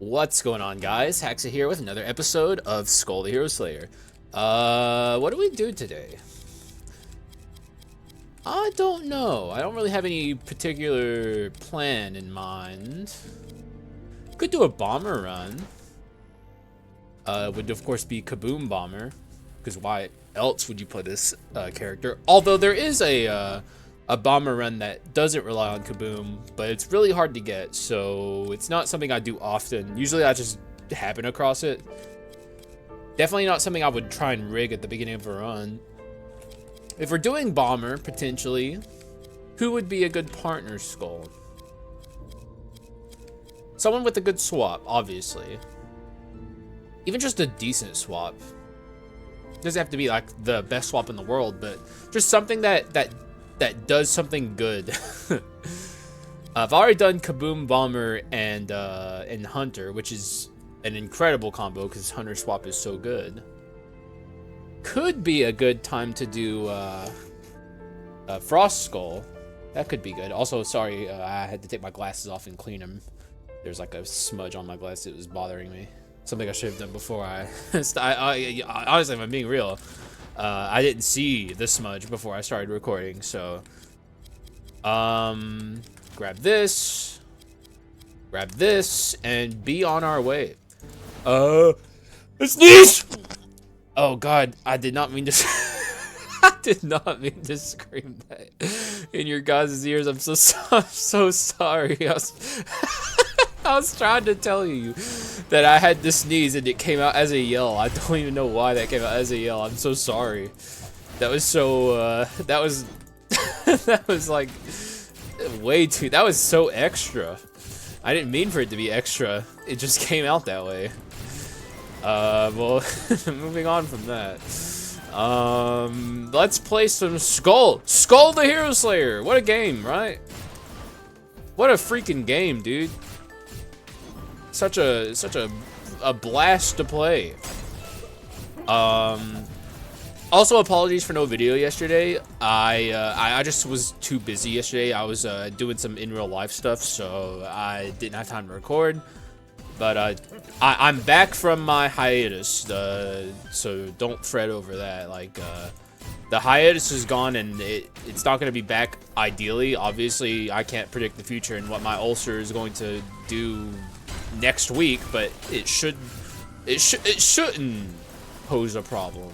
What's going on, guys? Haxa here with another episode of Skul the Hero Slayer. What do we do today? I don't know. I don't really have any particular plan in mind. Could do a bomber run. Would of course be Kaboom bomber, because why else would you play this character? Although there is a bomber run that doesn't rely on Kaboom, but it's really hard to get, so it's not something I do often. Usually I just happen across it. Definitely not something I would try and rig at the beginning of a run. If we're doing bomber, potentially, who would be a good partner, Skul? Someone with a good swap, obviously. Even just a decent swap. Doesn't have to be like the best swap in the world, but just something that does something good. I've already done Kaboom Bomber and Hunter, which is an incredible combo because Hunter swap is so good. Could be a good time to do Frost Skull. That could be good. Also, sorry, I had to take my glasses off and clean them. There's like a smudge on my glass. It was bothering me. Something I should have done before I honestly, if I'm being real, I didn't see the smudge before I started recording, so grab this, and be on our way. Sneeze! Oh god, I did not mean to I did not mean to scream that in your guys' ears. I'm so sorry. I was trying to tell you that I had to sneeze and it came out as a yell. I don't even know why that came out as a yell. I'm so sorry. That was so, that was, that was like way too, that was so extra. I didn't mean for it to be extra. It just came out that way. Well, moving on from that. Let's play some Skul the Hero Slayer. What a game, right? What a freaking game, dude. Such a blast to play. Also, apologies for no video yesterday. I just was too busy yesterday. I was doing some in real life stuff, so I didn't have time to record. But I'm back from my hiatus, so don't fret over that. Like the hiatus is gone, and it's not going to be back ideally. Obviously, I can't predict the future and what my ulcer is going to do next week, but it shouldn't pose a problem.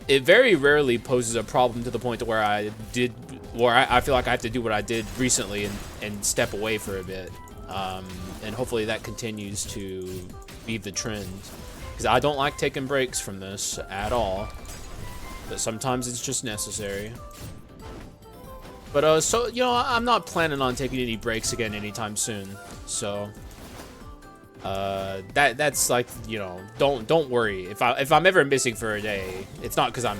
It very rarely poses a problem to the point to where I feel like I have to do what I did recently and step away for a bit. And hopefully that continues to be the trend, because I don't like taking breaks from this at all, but sometimes it's just necessary. But so, you know, I'm not planning on taking any breaks again anytime soon. So that's like, you know, don't worry. If I'm ever missing for a day, it's not because I'm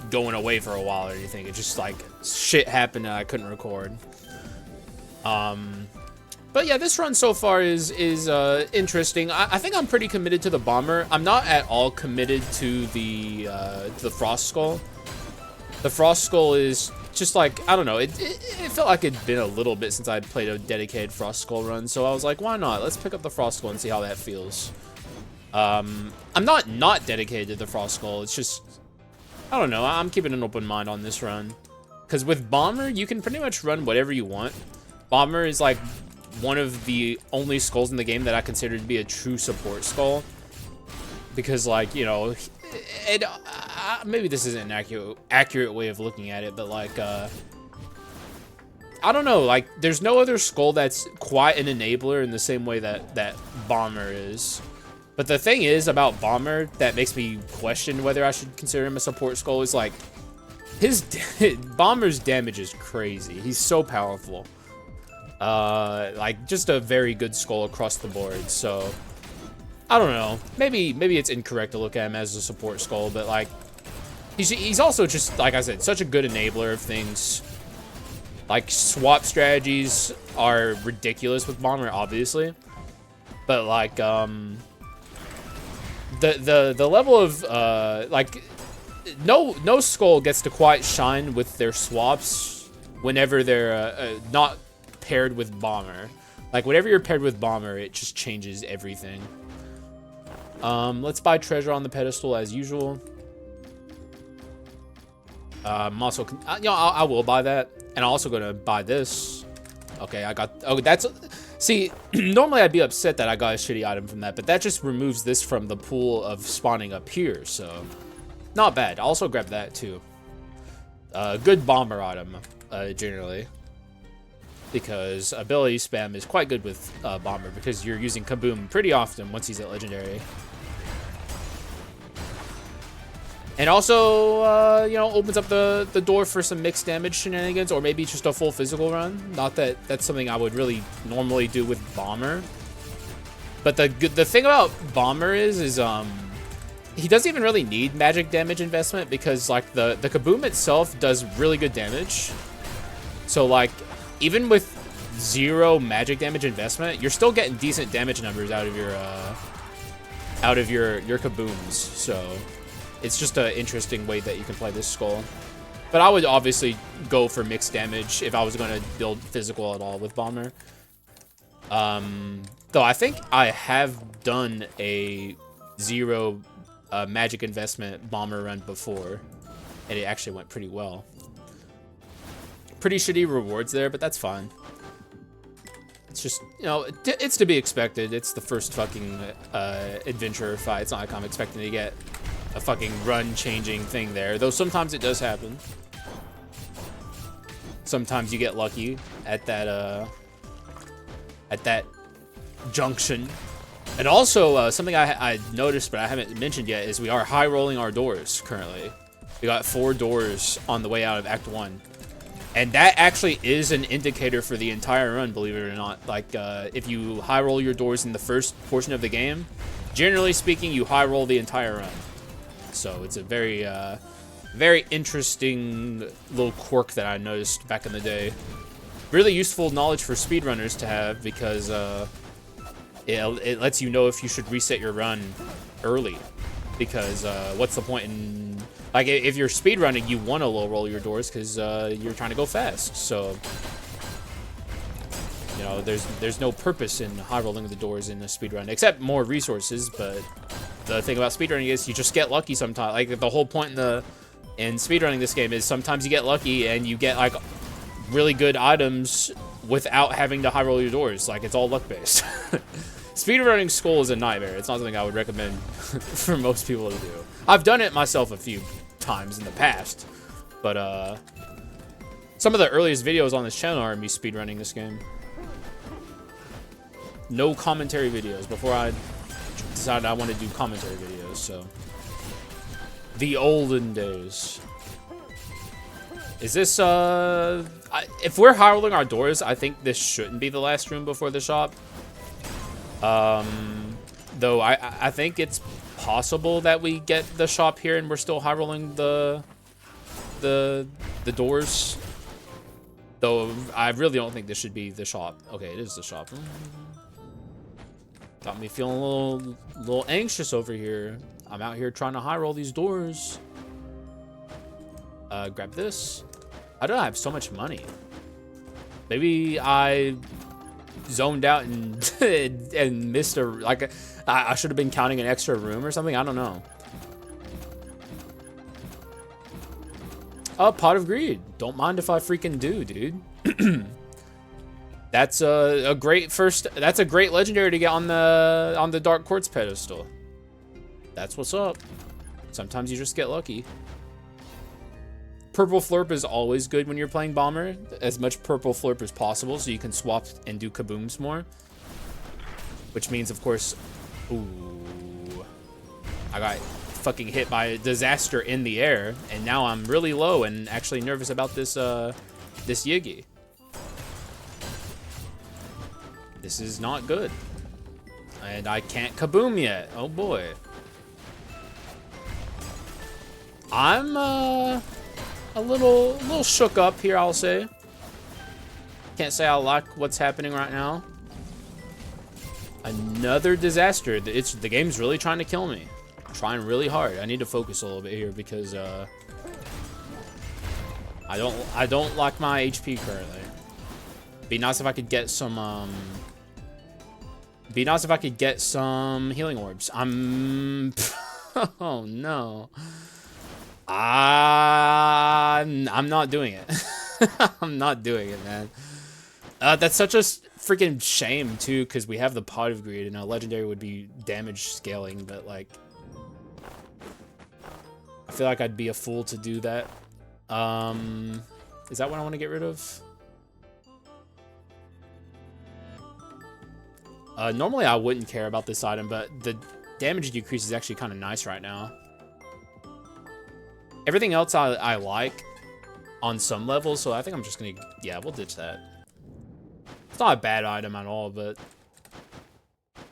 going away for a while or anything. It's just like shit happened and I couldn't record. But yeah, this run so far is interesting. I think I'm pretty committed to the bomber. I'm not at all committed to the Frost Skull. The Frost Skull is just like, I don't know, it felt like it'd been a little bit since I'd played a dedicated Frost Skull run, so I was like, why not? Let's pick up the Frost Skull and see how that feels. I'm not dedicated to the Frost Skull. It's just, I don't know, I'm keeping an open mind on this run. Because with Bomber, you can pretty much run whatever you want. Bomber is like one of the only skulls in the game that I consider to be a true support skull. Because, like, you know, maybe this isn't an accurate way of looking at it, but like, I don't know, like, there's no other skull that's quite an enabler in the same way that Bomber is. But the thing is about Bomber that makes me question whether I should consider him a support skull is like, Bomber's damage is crazy. He's so powerful. Like, just a very good skull across the board, so I don't know. Maybe it's incorrect to look at him as a support skull, but like, he's also just, like I said, such a good enabler of things. Like, swap strategies are ridiculous with Bomber, obviously, but like, the level of like, no skull gets to quite shine with their swaps whenever they're not paired with Bomber. Like, whenever you're paired with Bomber, it just changes everything. Let's buy treasure on the pedestal as usual. I'm also, you know, I will buy that. And I'm also going to buy this. Okay, I got, oh, that's, see, normally I'd be upset that I got a shitty item from that, but that just removes this from the pool of spawning up here, so not bad. I'll also grab that too. Good Bomber item, generally. Because ability spam is quite good with Bomber, because you're using Kaboom pretty often once he's at Legendary. And also, you know, opens up the door for some mixed damage shenanigans, or maybe just a full physical run. Not that that's something I would really normally do with Bomber. But the thing about Bomber is he doesn't even really need magic damage investment, because like the Kaboom itself does really good damage. So like, even with 0 magic damage investment, you're still getting decent damage numbers out of your Kabooms. So it's just an interesting way that you can play this Skull. But I would obviously go for mixed damage if I was going to build physical at all with Bomber. Though I think I have done a 0 magic investment Bomber run before, and it actually went pretty well. Pretty shitty rewards there, but that's fine. It's just, you know, it's to be expected. It's the first fucking adventure fight. It's not like I'm expecting to get a fucking run-changing thing there, though sometimes it does happen. Sometimes you get lucky at that junction. And also, something I noticed but I haven't mentioned yet is we are high-rolling our doors currently. We got 4 doors on the way out of Act 1. And that actually is an indicator for the entire run, believe it or not. Like, if you high roll your doors in the first portion of the game, generally speaking, you high roll the entire run. So it's a very, very interesting little quirk that I noticed back in the day. Really useful knowledge for speedrunners to have, because it lets you know if you should reset your run early. Because what's the point in... Like, if you're speedrunning, you want to low roll your doors because you're trying to go fast. So, you know, there's no purpose in high rolling the doors in a speedrun, except more resources. But the thing about speedrunning is you just get lucky sometimes. Like, the whole point in speedrunning this game is sometimes you get lucky and you get, like, really good items without having to high roll your doors. Like, it's all luck based. Speedrunning Skull is a nightmare. It's not something I would recommend for most people to do. I've done it myself a few times in the past, but some of the earliest videos on this channel are me speedrunning this game. No commentary videos before I decided I want to do commentary videos, so. The olden days. Is this, if we're high rolling our doors, I think this shouldn't be the last room before the shop. Though I think it's possible that we get the shop here and we're still high rolling the doors. Though I really don't think this should be the shop. Okay, it is the shop. Got me feeling a little anxious over here. I'm out here trying to high roll these doors. Grab this. How do I have so much money? Maybe I zoned out and and missed a, like, I should have been counting an extra room or something. I don't know. Pot of Greed. Don't mind if I freaking do, dude. That's a great first. That's a great legendary to get on the Dark Quartz pedestal. That's what's up. Sometimes you just get lucky. Purple Flurp is always good when you're playing Bomber. As much Purple Flurp as possible, so you can swap and do Kabooms more. Which means, of course, ooh, I got fucking hit by a disaster in the air, and now I'm really low and actually nervous about this this Yigi. This is not good, and I can't Kaboom yet. Oh boy, I'm a little shook up here, I'll say. Can't say I like what's happening right now. Another disaster. The game's really trying to kill me. I'm trying really hard. I need to focus a little bit here because I don't like my HP currently. Be nice if I could get some Be nice if I could get some healing orbs. Oh no. I'm not doing it. I'm not doing it, man. That's such a freaking shame too, because we have the Pot of Greed, and a legendary would be damage scaling, but like, I feel like I'd be a fool to do that. Is that what I want to get rid of? Normally I wouldn't care about this item, but the damage decrease is actually kind of nice right now. Everything else I like on some levels, so I think I'm just gonna, yeah, we'll ditch that. It's not a bad item at all, but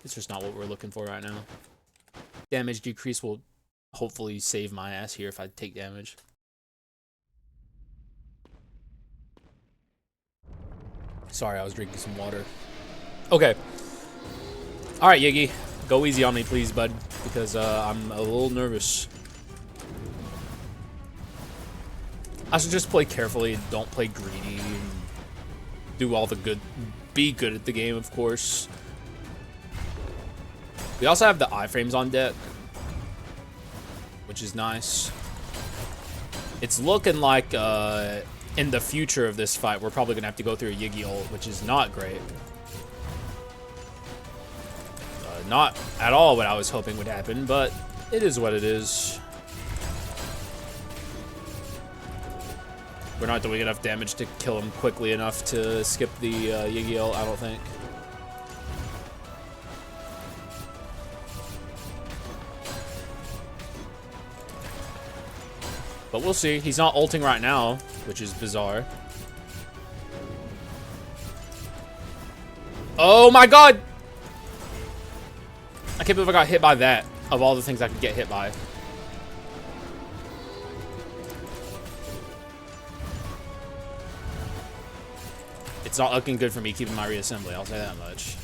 it's just not what we're looking for right now. Damage decrease will hopefully save my ass here if I take damage. Sorry, I was drinking some water. Okay. All right, Yiggy, go easy on me, please, bud, because I'm a little nervous. I should just play carefully and don't play greedy and do all the good, be good at the game, of course. We also have the iframes on deck, which is nice. It's looking like in the future of this fight, we're probably gonna have to go through a Yiggy ult, which is not great. Not at all what I was hoping would happen, but it is what it is. We're not doing enough damage to kill him quickly enough to skip the Yiggy ult, I don't think. But we'll see. He's not ulting right now, which is bizarre. Oh my god! I can't believe I got hit by that, of all the things I could get hit by. It's not looking good for me keeping my reassembly, I'll say that much.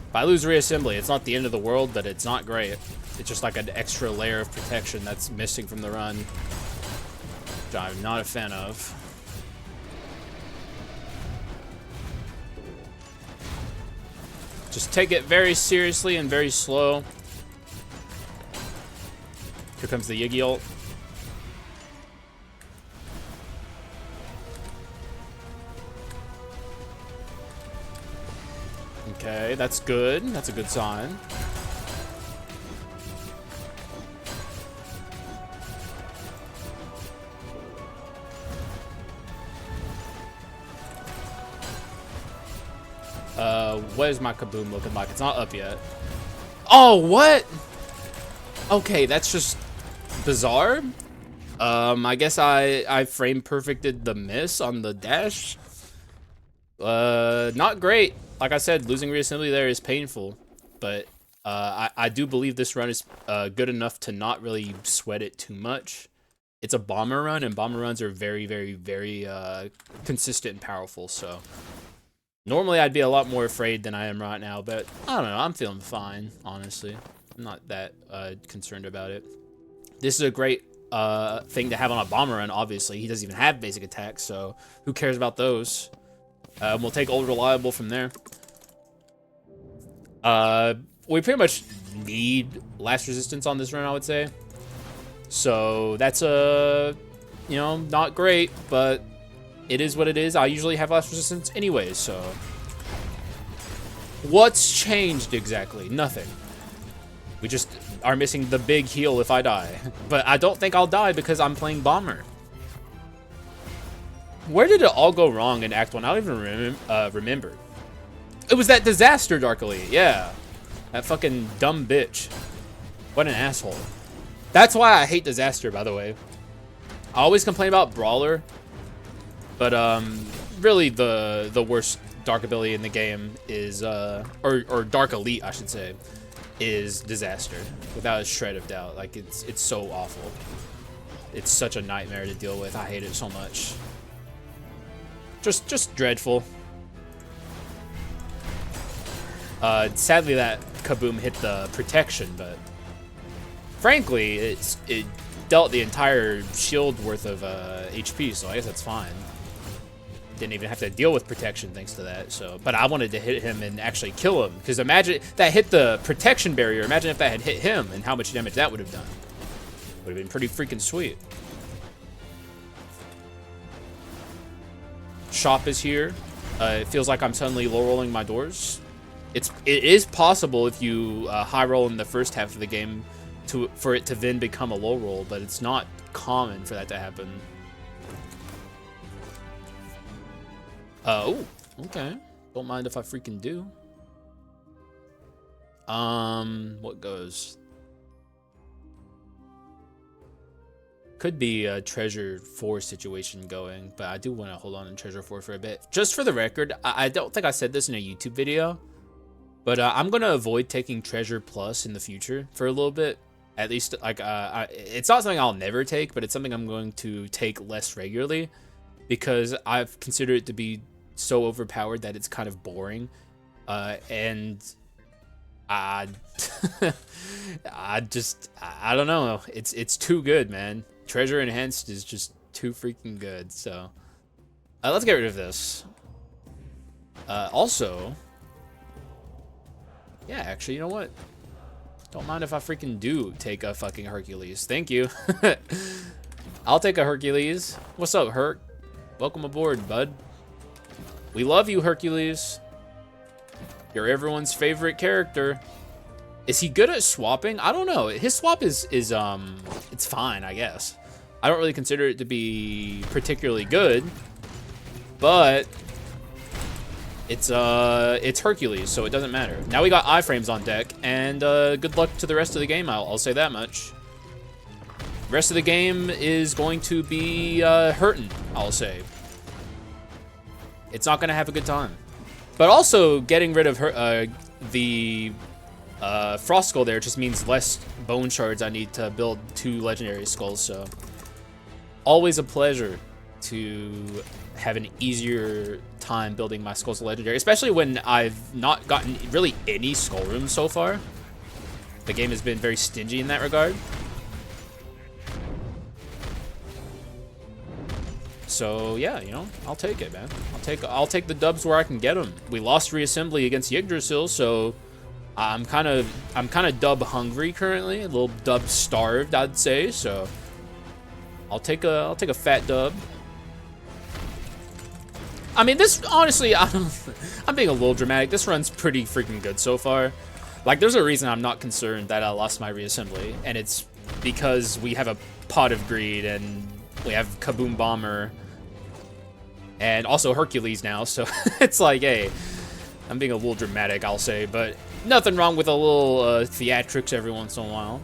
If I lose reassembly, it's not the end of the world, but it's not great. It's just like an extra layer of protection that's missing from the run, which I'm not a fan of. Just take it very seriously and very slow. Here comes the Yiggy ult. Okay, that's good. That's a good sign. What is my Kaboom looking like? It's not up yet. Oh, what? Okay, that's just bizarre. I guess I frame perfected the miss on the dash. Not great. Like I said, losing reassembly there is painful, but I do believe this run is good enough to not really sweat it too much. It's a bomber run, and bomber runs are very, very, very consistent and powerful, so normally I'd be a lot more afraid than I am right now, but I don't know, I'm feeling fine, honestly. I'm not that concerned about it. This is a great thing to have on a bomber run, obviously. He doesn't even have basic attacks, so who cares about those? We'll take Old Reliable from there. We pretty much need last resistance on this run, I would say. So that's you know, not great, but it is what it is. I usually have last resistance anyways, so what's changed exactly? Nothing. We just are missing the big heal if I die. But I don't think I'll die because I'm playing bomber. Where did it all go wrong in Act 1? I don't even remember. It was that disaster, Dark Elite. Yeah. That fucking dumb bitch. What an asshole. That's why I hate disaster, by the way. I always complain about Brawler. But really the worst Dark ability in the game is, or Dark Elite, I should say, is disaster. Without a shred of doubt. Like, it's so awful. It's such a nightmare to deal with. I hate it so much. Just dreadful. Sadly that Kaboom hit the protection, but frankly, it dealt the entire shield worth of HP, so I guess that's fine. didn't even have to deal with protection thanks to that. So, but I wanted to hit him and actually kill him, because imagine that hit the protection barrier. Imagine if that had hit him and how much damage that would have done. Would have been pretty freaking sweet. Shop is here. It feels like I'm suddenly low rolling my doors. It is possible if you high roll in the first half of the game for it to then become a low roll, but it's not common for that to happen. Oh, okay. Don't mind if I freaking do. What goes? Could be a Treasure 4 situation going, but I do want to hold on to Treasure 4 for a bit. Just for the record, I don't think I said this in a YouTube video, but I'm going to avoid taking Treasure Plus in the future for a little bit. At least, like, it's not something I'll never take, but it's something I'm going to take less regularly, because I've considered it to be so overpowered that it's kind of boring. And I don't know. It's too good, man. Treasure Enhanced is just too freaking good. So let's get rid of this. Also, yeah, actually, you know what? Don't mind if I freaking do take a fucking Hercules. Thank you. I'll take a Hercules. What's up, Herc? Welcome aboard, bud. We love you, Hercules. You're everyone's favorite character. Is he good at swapping? I don't know. His swap is it's fine, I guess. I don't really consider it to be particularly good, but it's Hercules, so it doesn't matter. Now we got iframes on deck, and good luck to the rest of the game. I'll say that much. The rest of the game is going to be hurting, I'll say. It's not gonna have a good time. But also, getting rid of the Frost Skull there just means less bone shards I need to build 2 legendary skulls, so always a pleasure to have an easier time building my skulls legendary, especially when I've not gotten really any skull rooms so far. The game has been very stingy in that regard. So yeah, you know, I'll take it, man. I'll take the dubs where I can get them. We lost reassembly against Yggdrasil, so I'm kind of dub hungry currently, a little dub starved, I'd say. So I'll take a fat dub. I mean, this honestly, I'm being a little dramatic. This run's pretty freaking good so far. Like, there's a reason I'm not concerned that I lost my reassembly, and it's because we have a Pot of Greed and we have Kaboom Bomber. And also Hercules now, so it's like, hey, I'm being a little dramatic, I'll say, but nothing wrong with a little theatrics every once in a while.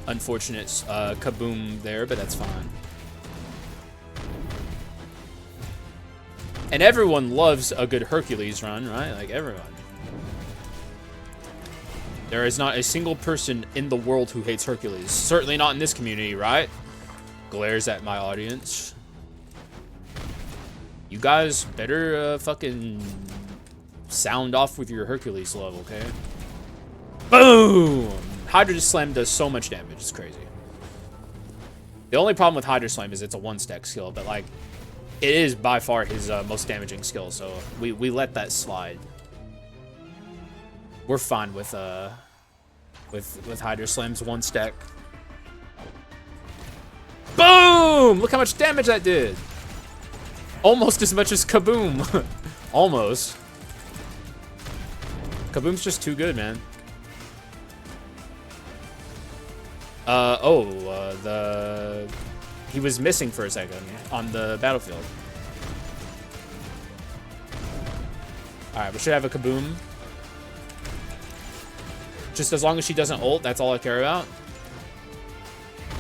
Unfortunate Kaboom there, but that's fine. And everyone loves a good Hercules run, right? Like, everyone. There is not a single person in the world who hates Hercules. Certainly not in this community, right? Glares at my audience. You guys better fucking sound off with your Hercules love, okay? Boom! Hydra Slam does so much damage, it's crazy. The only problem with Hydra Slam is it's a 1-stack skill, but like, it is by far his most damaging skill, so we let that slide. We're fine with Hydra Slam's 1-stack. Boom! Look how much damage that did. Almost as much as Kaboom. Almost. Kaboom's just too good, man. He was missing for a second on the battlefield. Alright, we should have a Kaboom. Just as long as she doesn't ult, that's all I care about.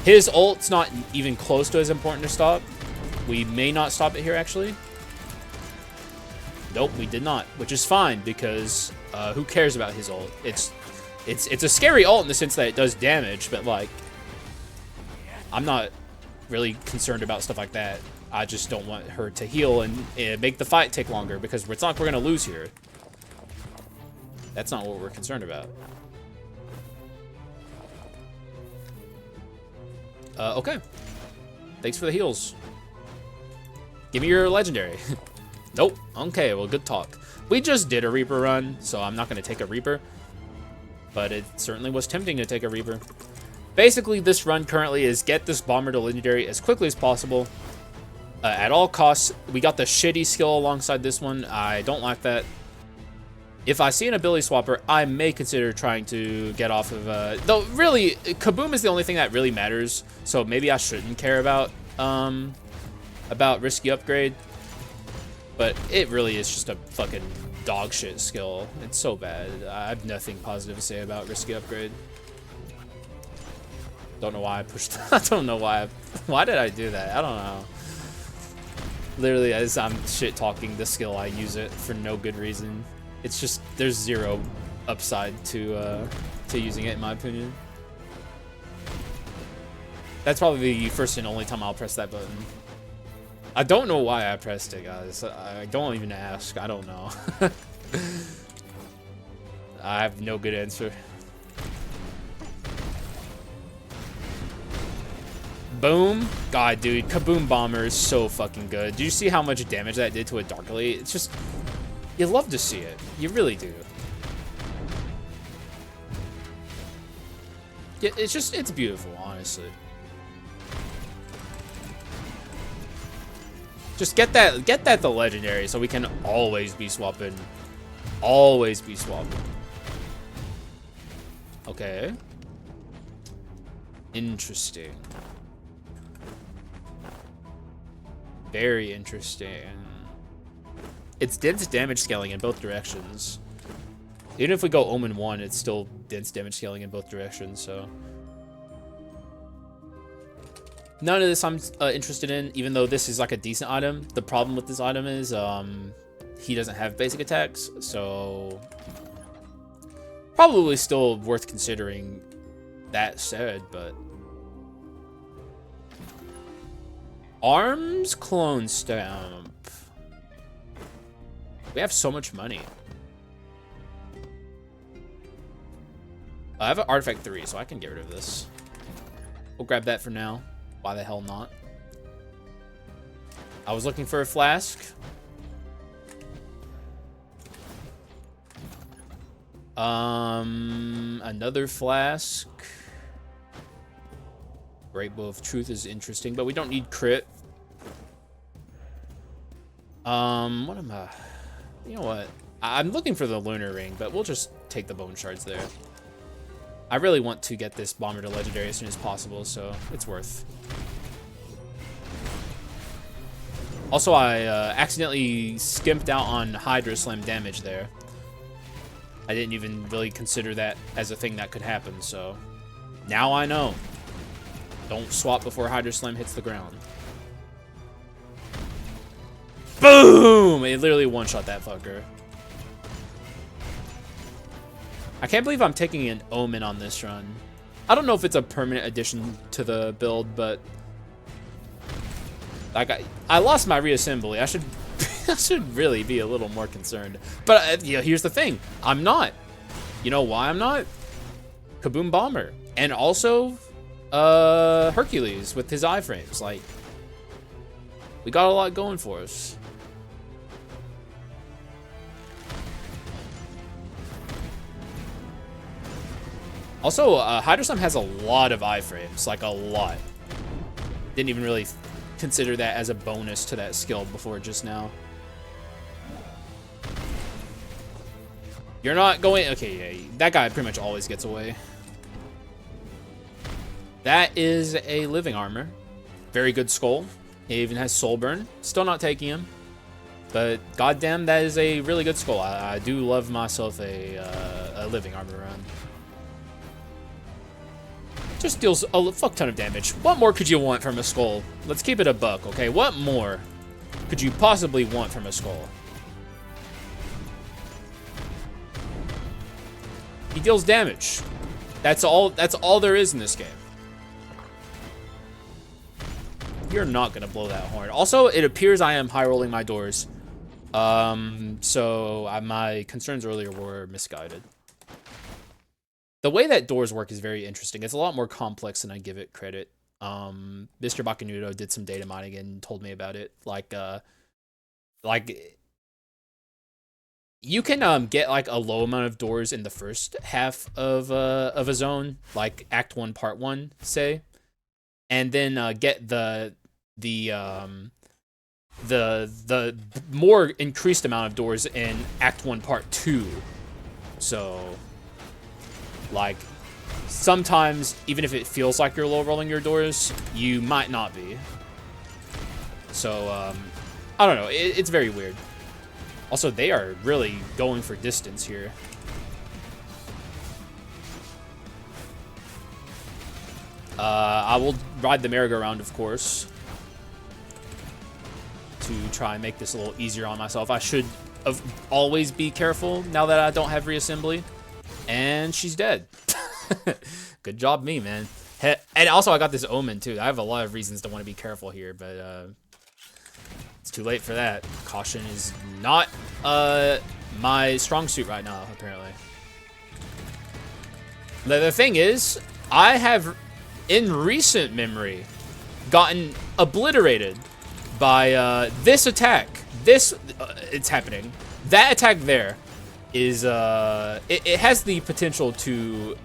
His ult's not even close to as important to stop. We may not stop it here, actually. Nope, we did not, which is fine, because who cares about his ult? It's a scary ult in the sense that it does damage, but like, I'm not really concerned about stuff like that. I just don't want her to heal and make the fight take longer, because it's not like we're gonna lose here. That's not what we're concerned about. Okay. Thanks for the heals. Give me your legendary. Nope. Okay, well, good talk. We just did a Reaper run, so I'm not going to take a Reaper. But it certainly was tempting to take a Reaper. Basically, this run currently is get this Bomber to legendary as quickly as possible. At all costs. We got the shitty skill alongside this one. I don't like that. If I see an ability swapper, I may consider trying to get off of... though, really, Kaboom is the only thing that really matters. So maybe I shouldn't care about risky upgrade. But it really is just a fucking dog shit skill. It's so bad. I have nothing positive to say about risky upgrade. Don't know why I pushed... I don't know why. Why did I do that? I don't know. Literally, as I'm shit-talking the skill, I use it for no good reason. It's just... There's zero upside to using it, in my opinion. That's probably the first and only time I'll press that button. I don't know why I pressed it, guys. I don't even ask. I don't know. I have no good answer. Boom. God, dude. Kaboom Bomber is so fucking good. Do you see how much damage that did to a Dark Elite? It's just... You love to see it. You really do. Yeah, it's just... It's beautiful, honestly. Just get that the legendary so we can always be swapping. Always be swapping. Okay. Interesting. Very interesting. It's dense damage scaling in both directions. Even if we go Omen 1, it's still dense damage scaling in both directions, so... None of this I'm interested in, even though this is like a decent item. The problem with this item is he doesn't have basic attacks, so probably still worth considering. That said, but Arms Clone Stamp. We have so much money. I have an Artifact 3, so I can get rid of this. We'll grab that for now. Why the hell not? I was looking for a flask. Another flask. Great Bow of Truth is interesting, but we don't need crit. What am I? You know what? I'm looking for the Lunar Ring, but we'll just take the Bone Shards there. I really want to get this Bomber to Legendary as soon as possible, so it's worth. Also, I accidentally skimped out on Hydro Slam damage there. I didn't even really consider that as a thing that could happen, so now I know. Don't swap before Hydro Slam hits the ground. Boom! It literally one-shot that fucker. I can't believe I'm taking an Omen on this run. I don't know if it's a permanent addition to the build, but like I lost my reassembly. I should I should really be a little more concerned. But you know, here's the thing. I'm not. You know why I'm not? Kaboom Bomber. And also Hercules with his iframes. Like, we got a lot going for us. Also, Hydro Slam has a lot of iframes, like a lot. Didn't even really consider that as a bonus to that skill before just now. You're not going... Okay, yeah, that guy pretty much always gets away. That is a living armor. Very good skull. He even has soul burn. Still not taking him. But goddamn, that is a really good skull. I do love myself a living armor run. Just deals a fuck ton of damage. What more could you want from a skull? Let's keep it a buck, okay? What more could you possibly want from a skull? He deals damage. That's all there is in this game. You're not gonna blow that horn. Also, it appears I am high rolling my doors. So my concerns earlier were misguided. The way that doors work is very interesting. It's a lot more complex than I give it credit. Mr. Bakanudo did some data mining and told me about it. Like you can get like a low amount of doors in the first half of a zone, like Act 1, Part 1, say, and then get the more increased amount of doors in Act 1, Part 2. So, like, sometimes, even if it feels like you're low rolling your doors, you might not be. So, I don't know. It's very weird. Also, they are really going for distance here. I will ride the merry-go-round, of course, to try and make this a little easier on myself. I should always be careful now that I don't have reassembly. And she's dead. Good job me, man. And also, I got this omen, too. I have a lot of reasons to want to be careful here, but it's too late for that. Caution is not my strong suit right now, apparently. The thing is, I have, in recent memory, gotten obliterated by this attack. It's happening. That attack there is, it has the potential to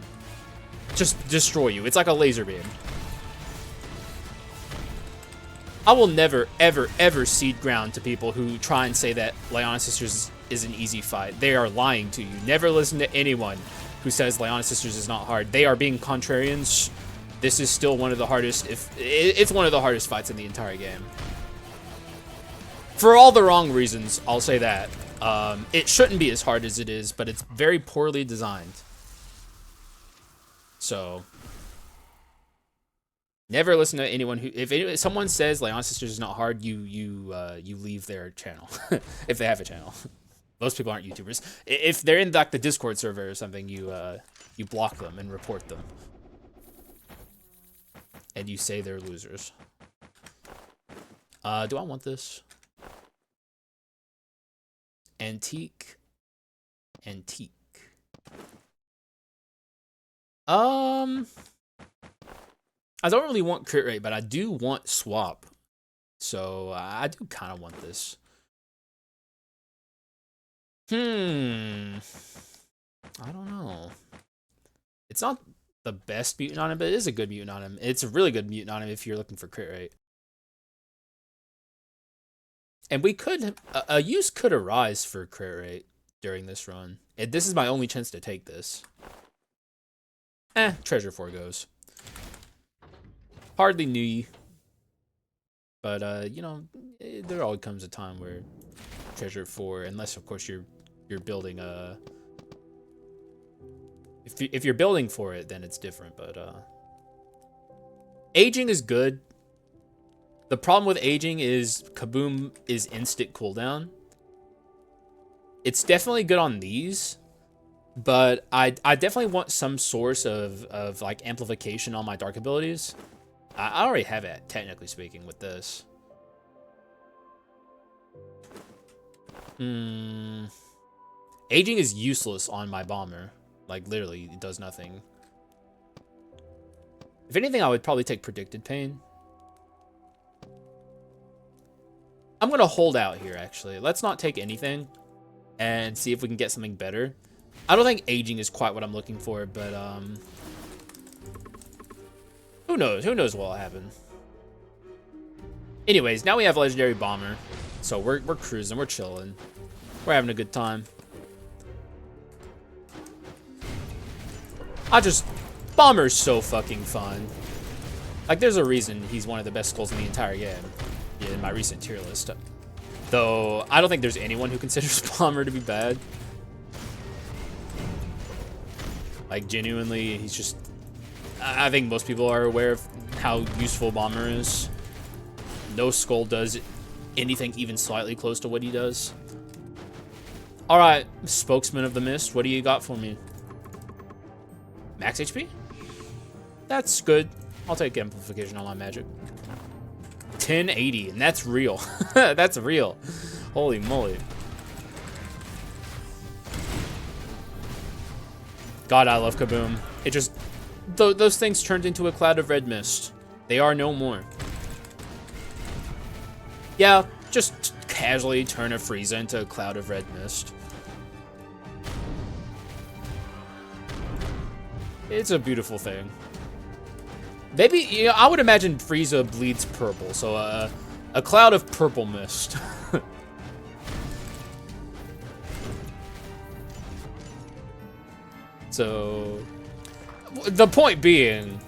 just destroy you. It's like a laser beam. I will never, ever, ever cede ground to people who try and say that Leona Sisters is an easy fight. They are lying to you. Never listen to anyone who says Leona Sisters is not hard. They are being contrarians. This is still one of the hardest, it's one of the hardest fights in the entire game. For all the wrong reasons, I'll say that. It shouldn't be as hard as it is, but it's very poorly designed. So, never listen to anyone who, if someone says Leona Sisters is not hard, you leave their channel if they have a channel. Most people aren't YouTubers. If they're in like the Discord server or something, you block them and report them, and you say they're losers. Do I want this? Antique. I don't really want crit rate, but I do want swap. So I do kind of want this. I don't know. It's not the best mutant on him, but it is a good mutant on him. It's a really good mutant on him if you're looking for crit rate. And we could, a use could arise for crit rate during this run. This is my only chance to take this. Treasure foregoes. Hardly new, but you know, there always comes a time where treasure 4, unless of course you're building a. If you're building for it, then it's different. But aging is good. The problem with aging is Kaboom is instant cooldown. It's definitely good on these, but I definitely want some source of like amplification on my dark abilities. I already have it, technically speaking, with this. Aging is useless on my bomber. Like, literally, it does nothing. If anything, I would probably take Predicted Pain. I'm going to hold out here, actually. Let's not take anything and see if we can get something better. I don't think aging is quite what I'm looking for, but, who knows? Who knows what will happen? Anyways, now we have Legendary Bomber. So we're cruising, we're chilling. We're having a good time. Bomber's so fucking fun. Like, there's a reason he's one of the best skulls in the entire game in my recent tier list. Though, I don't think there's anyone who considers Bomber to be bad. Like, genuinely, he's just... I think most people are aware of how useful Bomber is. No skull does anything even slightly close to what he does. Alright, Spokesman of the Mist, what do you got for me? Max HP? That's good. I'll take amplification on my magic. 1080, and that's real. That's real. Holy moly. God, I love Kaboom. It just... those things turned into a cloud of red mist. They are no more. Yeah, just casually turn a Frieza into a cloud of red mist. It's a beautiful thing. Maybe, you know, I would imagine Frieza bleeds purple, so a cloud of purple mist. So, the point being,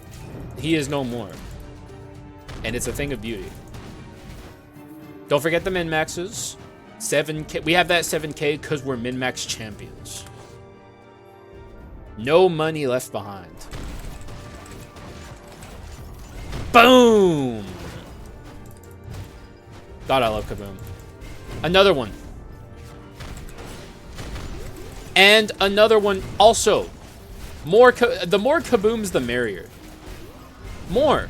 he is no more. And it's a thing of beauty. Don't forget the min-maxes. 7K. We have that 7K because we're min-max champions. No money left behind. Boom! God, I love Kaboom. Another one. And another one also. The more Kabooms, the merrier. More.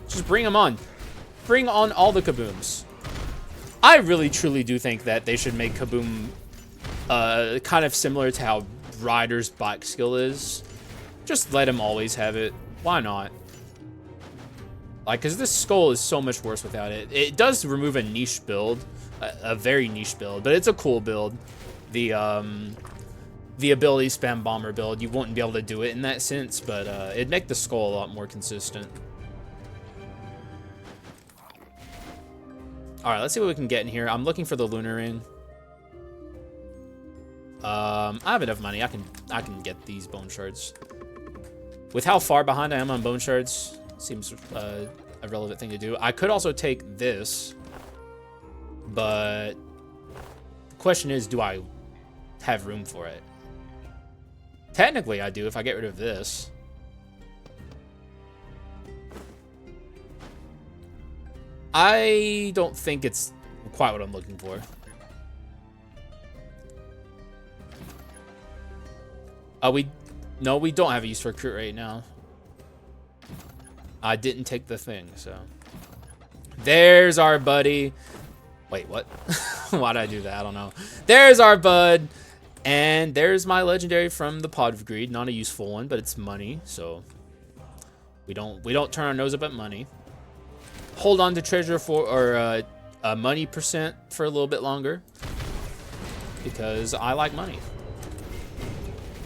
Just bring them on. Bring on all the Kabooms. I really, truly do think that they should make Kaboom kind of similar to how Ryder's bike skill is. Just let him always have it. Why not? Like, because this Skul is so much worse without it. It does remove a niche build. A very niche build. But it's a cool build. The ability spam bomber build. You wouldn't be able to do it in that sense. But it'd make the Skul a lot more consistent. Alright, let's see what we can get in here. I'm looking for the lunar ring. I have enough money. I can get these bone shards. With how far behind I am on bone shards, seems a relevant thing to do. I could also take this, but the question is, do I have room for it? Technically, I do if I get rid of this. I don't think it's quite what I'm looking for. No, we don't have a use for recruit right now. I didn't take the thing, so. There's our buddy. Wait, what? Why'd I do that? I don't know. There's our bud. And there's my legendary from the Pot of Greed. Not a useful one, but it's money, so we don't turn our nose up at money. Hold on to treasure or money percent for a little bit longer because I like money.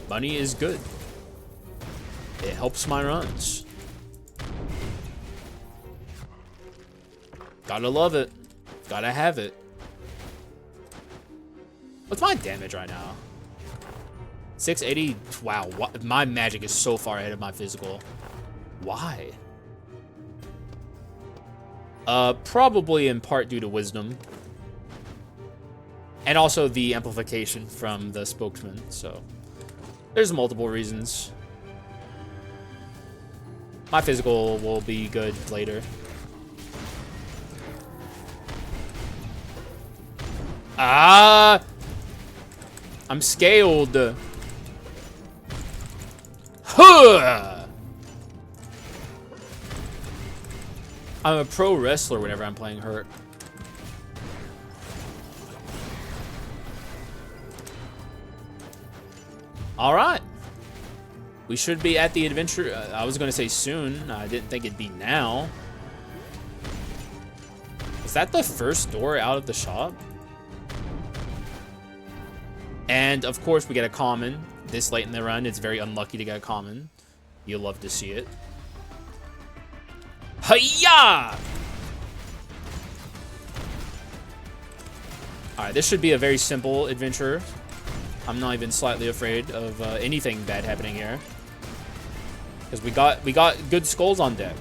Money is good. It helps my runs. Gotta love it. Gotta have it. What's my damage right now? 680. Wow, my magic is so far ahead of my physical. Why? Probably in part due to wisdom. And also the amplification from the spokesman, so there's multiple reasons. My physical will be good later. Ah! I'm scaled. Huh! I'm a pro wrestler whenever I'm playing hurt. All right. We should be at the adventure. I was going to say soon. I didn't think it'd be now. Is that the first door out of the shop? And, of course, we get a common. This late in the run, it's very unlucky to get a common. You'll love to see it. Hiya! Alright, this should be a very simple adventure. I'm not even slightly afraid of anything bad happening here. Because we got good skulls on deck.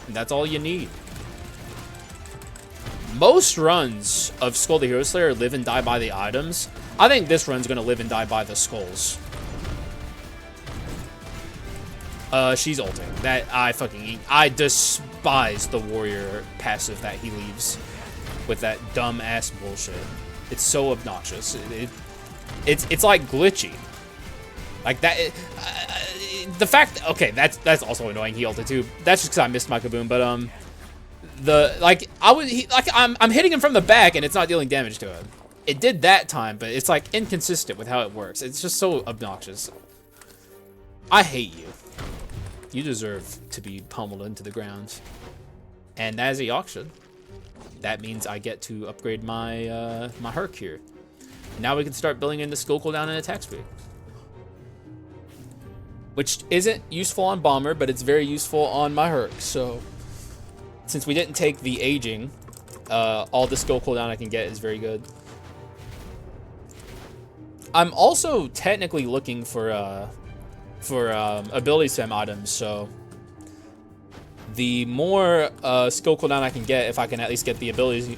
And that's all you need. Most runs of Skul the Hero Slayer live and die by the items. I think this run's gonna live and die by the skulls. She's ulting. That I despise the warrior passive that he leaves with that dumb ass bullshit. It's so obnoxious. It's like glitchy. Like that. The fact. Okay, that's also annoying. He ulted too. That's just because I missed my Kaboom. But I'm hitting him from the back and it's not dealing damage to him. It did that time, but it's like inconsistent with how it works. It's just so obnoxious. I hate you. You deserve to be pummeled into the ground. And as a auction, that means I get to upgrade my my Herc here. Now we can start building in the skill cooldown and attack speed. Which isn't useful on Bomber, but it's very useful on my Herc. So since we didn't take the aging, all the skill cooldown I can get is very good. I'm also technically looking for ability spam items, so the more skill cooldown I can get, if I can at least get the ability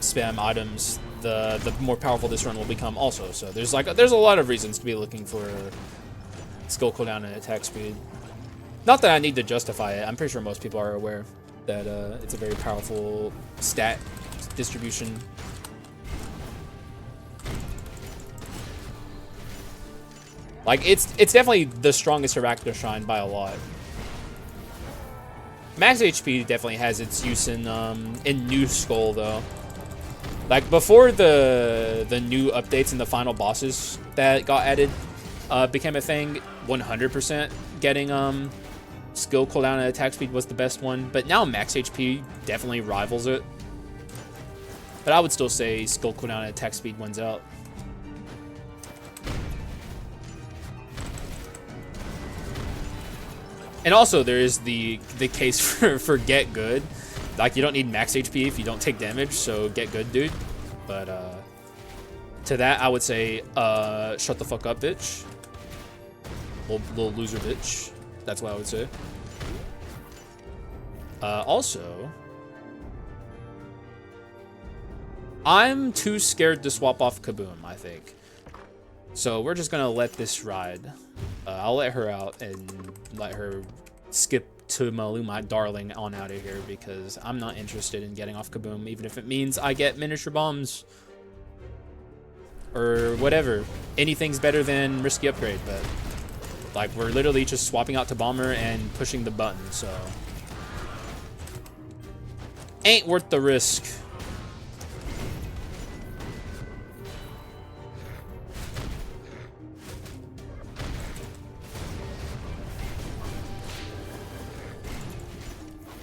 spam items, the more powerful this run will become also. So there's a lot of reasons to be looking for skill cooldown and attack speed. Not that I need to justify it. I'm pretty sure most people are aware that it's a very powerful stat distribution. Like, it's definitely the strongest Heractor Shrine by a lot. Max HP definitely has its use in New Skul, though. Like, before the new updates and the final bosses that got added became a thing, 100% getting skill cooldown and attack speed was the best one. But now max HP definitely rivals it. But I would still say skill cooldown and attack speed wins out. And also, there is the case for get good. Like, you don't need max HP if you don't take damage, so get good, dude. But to that, I would say, shut the fuck up, bitch. Little loser bitch. That's what I would say. Also, I'm too scared to swap off Kaboom, I think. So we're just gonna let this ride. I'll let her out and let her skip to Malu, my darling, on out of here because I'm not interested in getting off Kaboom, even if it means I get miniature bombs or whatever. Anything's better than risky upgrade, but like we're literally just swapping out to Bomber and pushing the button, so ain't worth the risk.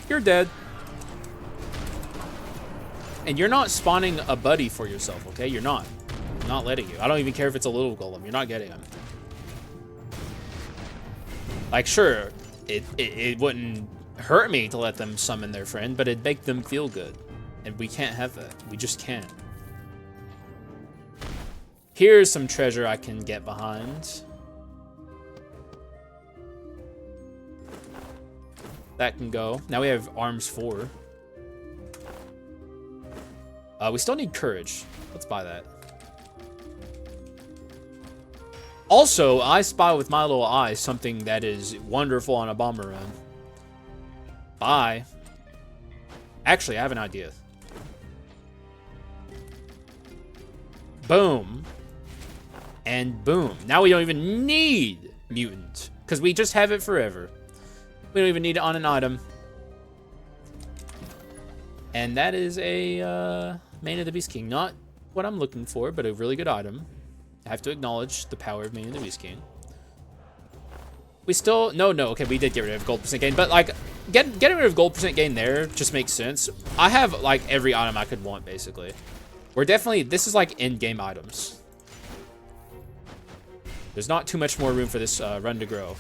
You're dead. And you're not spawning a buddy for yourself, okay? You're not. I'm not letting you. I don't even care if it's a little golem. You're not getting him. Like, sure, it wouldn't hurt me to let them summon their friend, but it'd make them feel good. And we can't have that. We just can't. Here's some treasure I can get behind. That can go. Now we have arms 4. We still need courage. Let's buy that. Also, I spy with my little eye something that is wonderful on a bomber run. Bye. Actually, I have an idea. Boom. And boom. Now we don't even need mutant, because we just have it forever. We don't even need it on an item. And that is a Mane of the Beast King. Not what I'm looking for, but a really good item. I have to acknowledge the power of Mane of the Beast King. We still... No, okay, we did get rid of gold percent gain. But, like, getting rid of gold percent gain there just makes sense. I have, like, every item I could want, basically. We're definitely... This is, like, endgame items. There's not too much more room for this run to grow.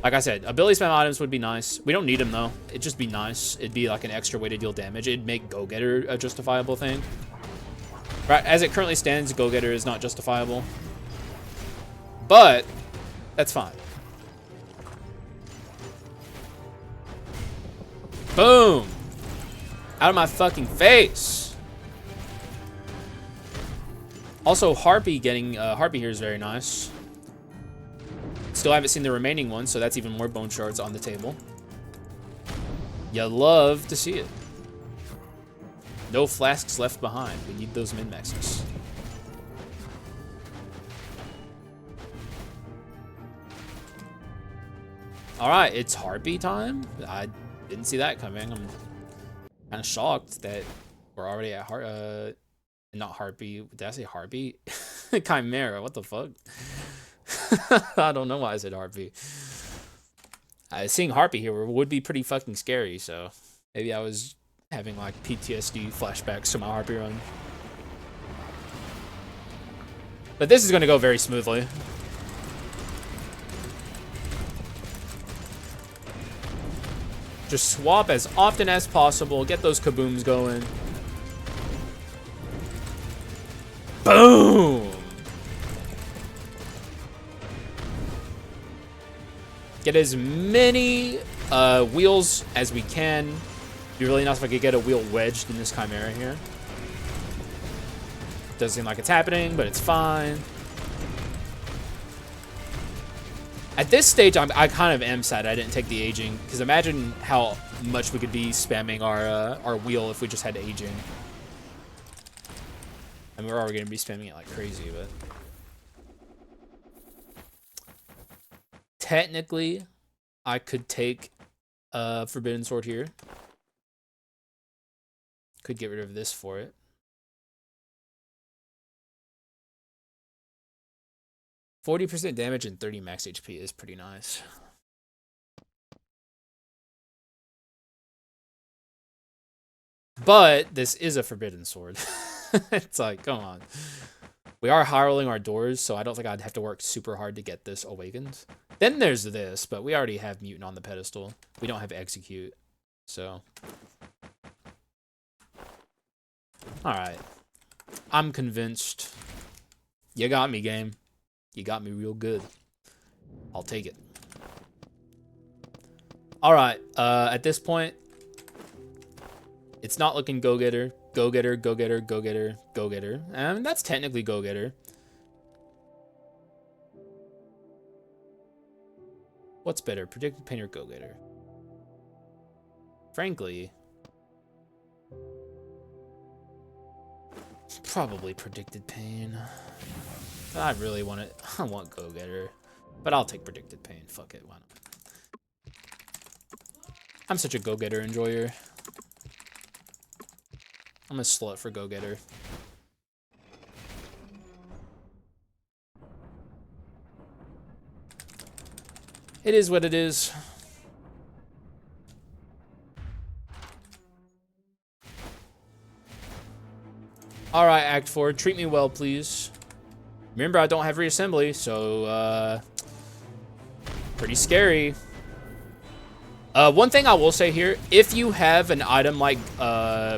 Like I said, ability spam items would be nice. We don't need them, though. It'd just be nice. It'd be like an extra way to deal damage. It'd make Go-Getter a justifiable thing. Right, as it currently stands, Go-Getter is not justifiable. But, that's fine. Boom! Out of my fucking face! Also, Harpy getting... Harpy here is very nice. Still haven't seen the remaining ones, so that's even more bone shards on the table. You love to see it. No flasks left behind. We need those min-maxes. Alright, it's Harpy time. I didn't see that coming. I'm kind of shocked that we're already at not Harpy. Did I say Harpy? Chimera, what the fuck? I don't know why I said Harpy. Seeing Harpy here would be pretty fucking scary, so maybe I was having like PTSD flashbacks to my Harpy run. But this is going to go very smoothly. Just swap as often as possible, get those kabooms going. Boom! Get as many wheels as we can. It'd be really nice if I could get a wheel wedged in this Chimera here. Doesn't seem like it's happening, but it's fine. At this stage, I kind of am sad I didn't take the aging, because imagine how much we could be spamming our wheel if we just had aging. I mean, we're already going to be spamming it like crazy, but... Technically, I could take Forbidden Sword here. Could get rid of this for it. %40 damage and 30 max HP is pretty nice. But this is a Forbidden Sword. It's like, come on. We are high rolling our doors, so I don't think I'd have to work super hard to get this awakened. Then there's this, but we already have Mutant on the pedestal. We don't have Execute, so. Alright. I'm convinced. You got me, game. You got me real good. I'll take it. Alright, at this point, it's not looking go-getter. Go-getter, go-getter, go-getter, go-getter. And that's technically go-getter. What's better, Predicted Pain or go-getter? Frankly, probably Predicted Pain. I really want it. I want go-getter, but I'll take Predicted Pain. Fuck it, why not? I'm such a go-getter enjoyer. I'm a slut for go-getter. It is what it is. Alright, Act 4. Treat me well, please. Remember, I don't have reassembly, so, pretty scary. One thing I will say here, if you have an item like,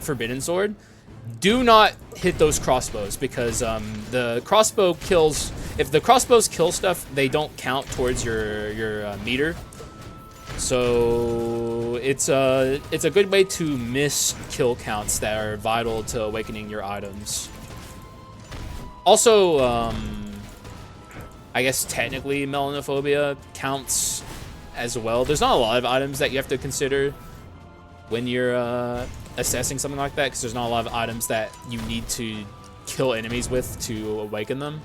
Forbidden Sword, do not hit those crossbows, because, the crossbow kills... If the crossbows kill stuff, they don't count towards your meter. So, it's a good way to miss kill counts that are vital to awakening your items. Also, I guess technically Melanophobia counts as well. There's not a lot of items that you have to consider when you're assessing something like that, because there's not a lot of items that you need to kill enemies with to awaken them.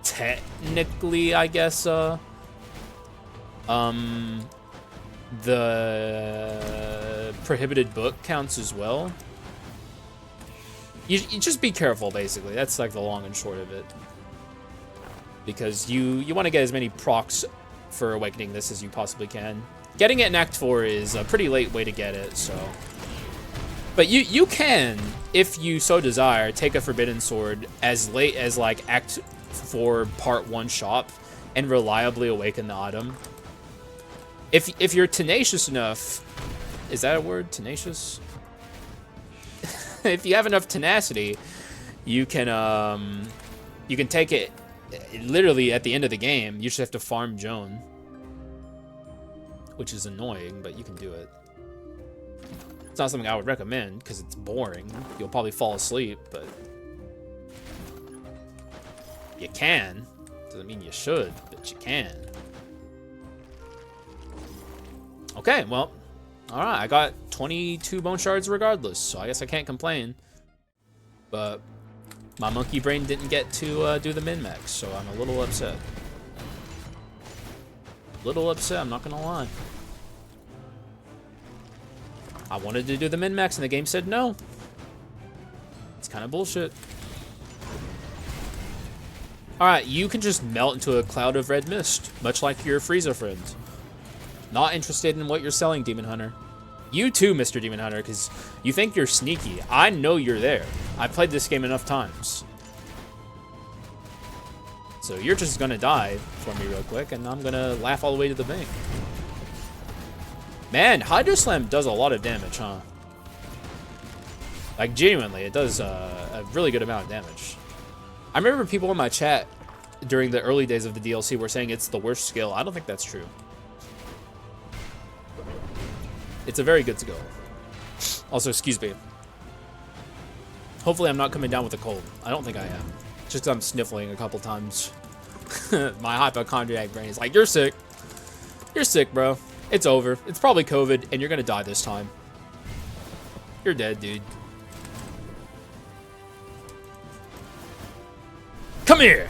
Technically, I guess, the prohibited book counts as well. You just be careful, basically. That's like the long and short of it. Because you want to get as many procs for awakening this as you possibly can. Getting it in Act 4 is a pretty late way to get it, so. But you can, if you so desire, take a Forbidden Sword as late as like Act 4 Part 1 shop and reliably awaken the item. If you're tenacious enough, is that a word? Tenacious? If you have enough tenacity, you can take it literally at the end of the game. You just have to farm Joan, which is annoying, but you can do it. It's not something I would recommend because it's boring. You'll probably fall asleep, but you can. Doesn't mean you should, but you can. Okay, well, all right. I got 22 bone shards regardless, so I guess I can't complain. But my monkey brain didn't get to do the min-max, so I'm a little upset. I'm not gonna lie. I wanted to do the min-max and the game said no. It's kind of bullshit. Alright, you can just melt into a cloud of red mist, much like your Frieza friends. Not interested in what you're selling, Demon Hunter. You too, Mr. Demon Hunter, because you think you're sneaky. I know you're there. I've played this game enough times. So you're just going to die for me real quick, and I'm going to laugh all the way to the bank. Man, Hydro Slam does a lot of damage, huh? Like, genuinely, it does a really good amount of damage. I remember people in my chat during the early days of the DLC were saying it's the worst skill. I don't think that's true. It's a very good skill. Also, excuse me. Hopefully I'm not coming down with a cold. I don't think I am. Just 'cause I'm sniffling a couple times. My hypochondriac brain is like, you're sick. You're sick, bro. It's over. It's probably COVID, and you're gonna die this time. You're dead, dude. Come here!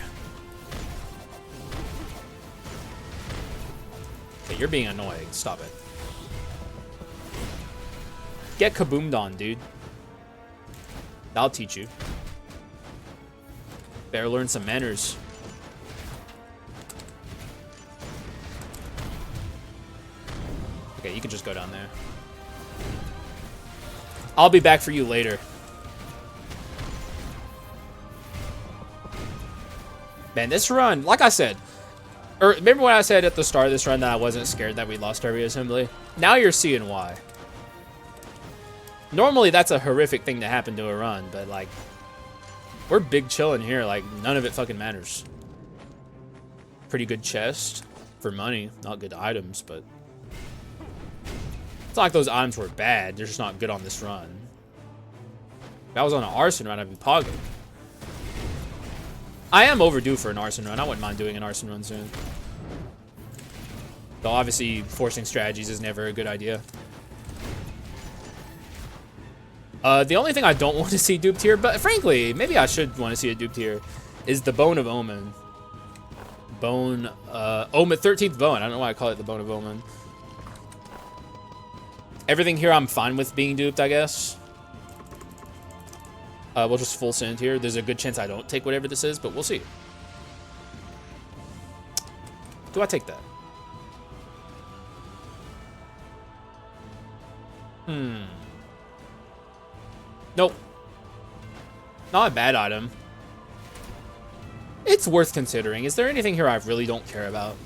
Okay, you're being annoying. Stop it. Get kaboomed on, dude. I'll teach you. Better learn some manners. Okay, you can just go down there. I'll be back for you later. Man, this run, like I said, or remember when I said at the start of this run that I wasn't scared that we lost every assembly? Now you're seeing why. Normally, that's a horrific thing to happen to a run, but, like, we're big chilling here. Like, none of it fucking matters. Pretty good chest for money. Not good items, but it's not like those items were bad. They're just not good on this run. If that was on an arson run, I'd be pogging. I am overdue for an arson run. I wouldn't mind doing an arson run soon. Though, obviously, forcing strategies is never a good idea. The only thing I don't want to see duped here, but frankly, maybe I should want to see it duped here, is the Bone of Omen. Omen, 13th Bone. I don't know why I call it the Bone of Omen. Everything here I'm fine with being duped, I guess. We'll just full send here. There's a good chance I don't take whatever this is, but we'll see. Do I take that? Nope. Not a bad item. It's worth considering. Is there anything here I really don't care about?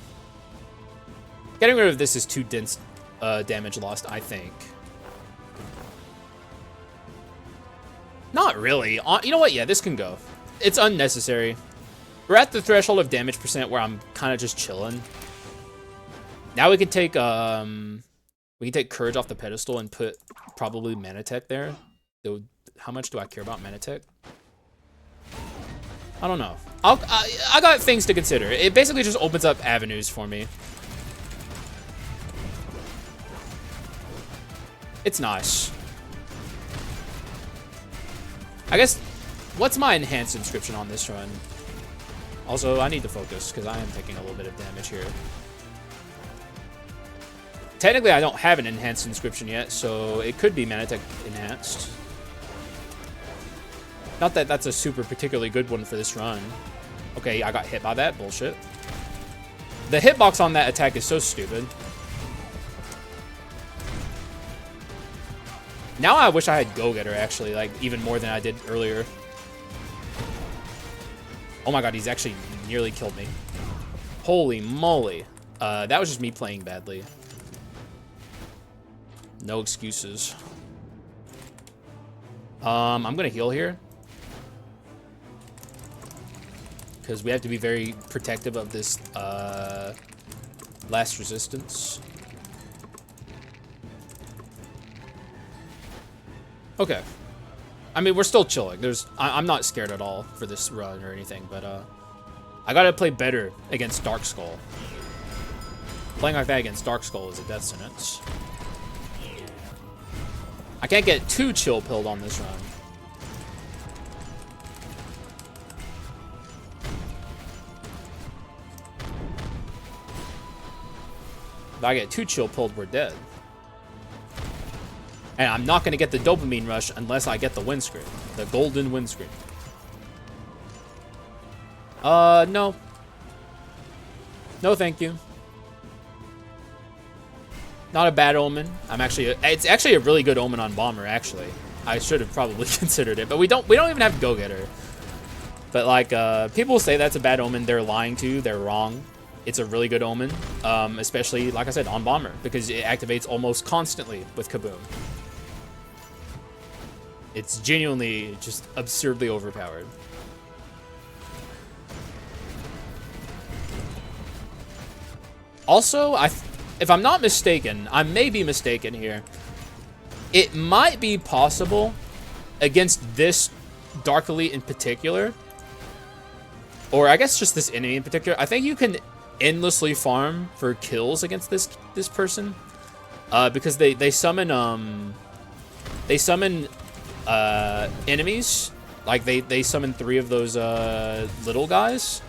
Getting rid of this is too dense damage lost, I think. Not really. You know what? Yeah, this can go. It's unnecessary. We're at the threshold of damage percent where I'm kind of just chilling. Now we can take Courage off the pedestal and put probably Manatech there. Though, how much do I care about Manatech? I don't know. I got things to consider. It basically just opens up avenues for me. It's nice. I guess, what's my enhanced inscription on this run? Also, I need to focus because I am taking a little bit of damage here. Technically, I don't have an enhanced inscription yet, so it could be Manatech enhanced. Not that that's a super particularly good one for this run. Okay, I got hit by that. Bullshit. The hitbox on that attack is so stupid. Now I wish I had Go-Getter, actually, like, even more than I did earlier. Oh my god, he's actually nearly killed me. Holy moly. That was just me playing badly. No excuses. I'm gonna heal here. Because we have to be very protective of this last resistance. Okay. I mean, we're still chilling. I'm not scared at all for this run or anything, but I gotta play better against Dark Skull. Playing like that against Dark Skull is a death sentence. I can't get too chill-pilled on this run. If I get too chill-pilled, we're dead. And I'm not going to get the dopamine rush unless I get the windscreen. The golden windscreen. No. No, thank you. Not a bad omen. It's actually a really good omen on Bomber, actually. I should have probably considered it, but we don't even have Go-Getter. But like, people say that's a bad omen. They're lying to. They're wrong. It's a really good omen, especially, like I said, on Bomber, because it activates almost constantly with Kaboom. It's genuinely just absurdly overpowered. Also, if I'm not mistaken, I may be mistaken here, it might be possible against this Dark Elite in particular, or I guess just this enemy in particular. I think you can endlessly farm for kills against this person, because they summon enemies. Like they summon 3 of those little guys,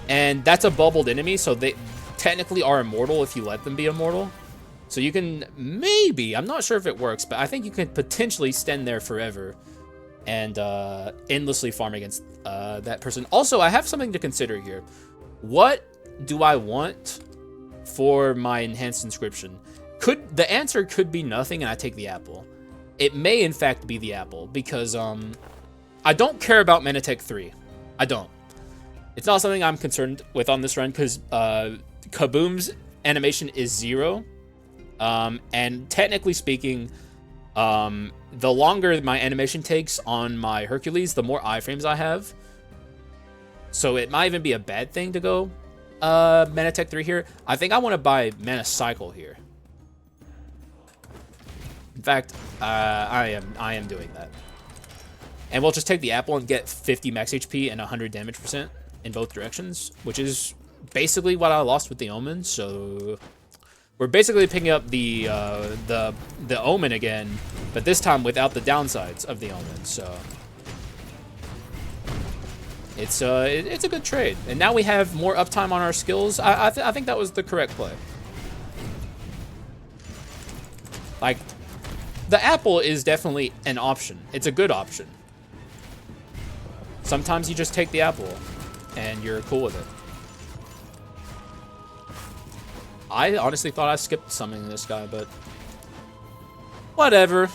and that's a bubbled enemy, so they technically are immortal if you let them be immortal. So you can maybe, I'm not sure if it works, but I think you can potentially stand there forever and endlessly farm against that person. Also, I have something to consider here. What do I want for my enhanced inscription? The answer could be nothing, and I take the apple. It may in fact be the apple, because I don't care about Manatech 3. I don't. It's not something I'm concerned with on this run, because Kaboom's animation is 0. And technically speaking, the longer my animation takes on my Hercules, the more iframes I have. So it might even be a bad thing to go Manatech 3 here. I think I want to buy Mana Cycle here. In fact, I am doing that. And we'll just take the apple and get 50 max HP and 100 damage % in both directions, which is basically what I lost with the Omen. So we're basically picking up the Omen again, but this time without the downsides of the Omen. So it's a good trade, and now we have more uptime on our skills. I think that was the correct play. Like, the apple is definitely an option. It's a good option. Sometimes you just take the apple, and you're cool with it. I honestly thought I skipped summoning this guy, but whatever.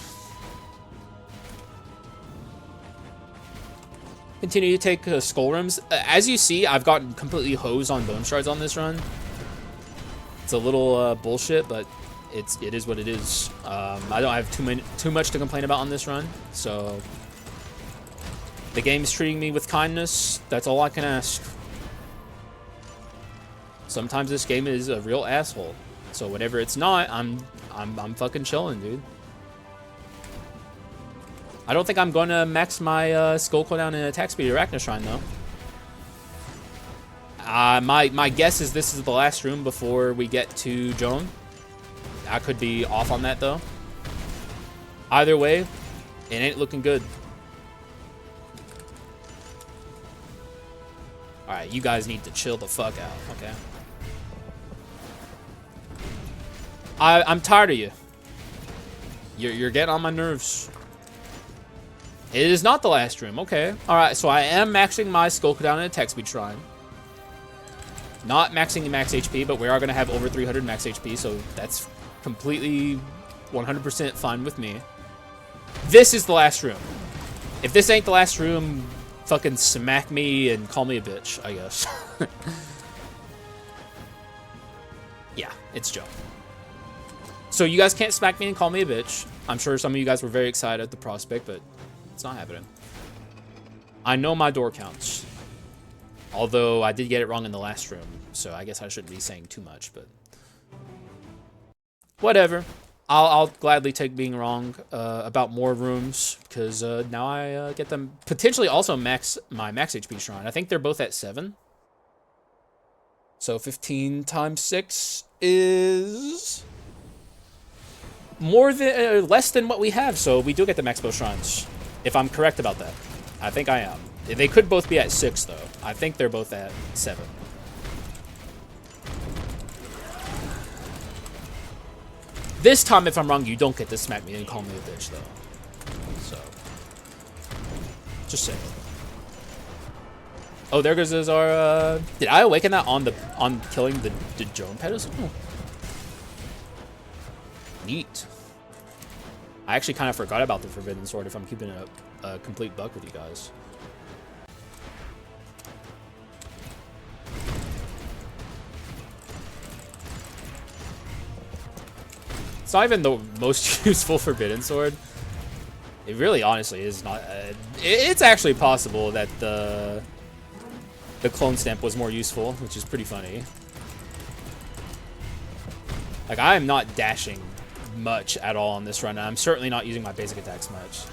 Continue to take skull rims. As you see, I've gotten completely hosed on bone shards on this run. It's a little bullshit, but it is what it is. I don't have too much to complain about on this run, so the game's treating me with kindness. That's all I can ask. Sometimes this game is a real asshole, so whenever it's not, I'm fucking chilling, dude. I don't think I'm going to max my skull cooldown and attack speed Arachna Shrine though. My guess is this is the last room before we get to Joan. I could be off on that though. Either way, it ain't looking good. Alright, you guys need to chill the fuck out, okay? I'm tired of you. You're getting on my nerves. It is not the last room, okay. Alright, so I am maxing my skull cooldown and attack speed shrine. Not maxing the max HP, but we are going to have over 300 max HP, so that's completely 100% fine with me. This is the last room. If this ain't the last room, fucking smack me and call me a bitch, I guess. Yeah, it's Joe. So you guys can't smack me and call me a bitch. I'm sure some of you guys were very excited at the prospect, but it's not happening. I know my door counts. Although I did get it wrong in the last room, so I guess I shouldn't be saying too much, but whatever. I'll gladly take being wrong about more rooms, because now I get them potentially also max my max HP shrine. I think they're both at 7. So 15 times 6 is more than less than what we have, so we do get the max bow shrines. If I'm correct about that. I think I am. They could both be at 6 though. I think they're both at 7. This time, if I'm wrong, you don't get to smack me and call me a bitch, though. So, just saying. Oh, there goes our. Did I awaken that on killing the Joan pedestal? Neat. I actually kind of forgot about the Forbidden Sword, if I'm keeping a complete buck with you guys. It's not even the most useful Forbidden Sword. It really, honestly, is not. It's actually possible that the clone stamp was more useful, which is pretty funny. Like, I am not dashing much at all on this run, and I'm certainly not using my basic attacks much.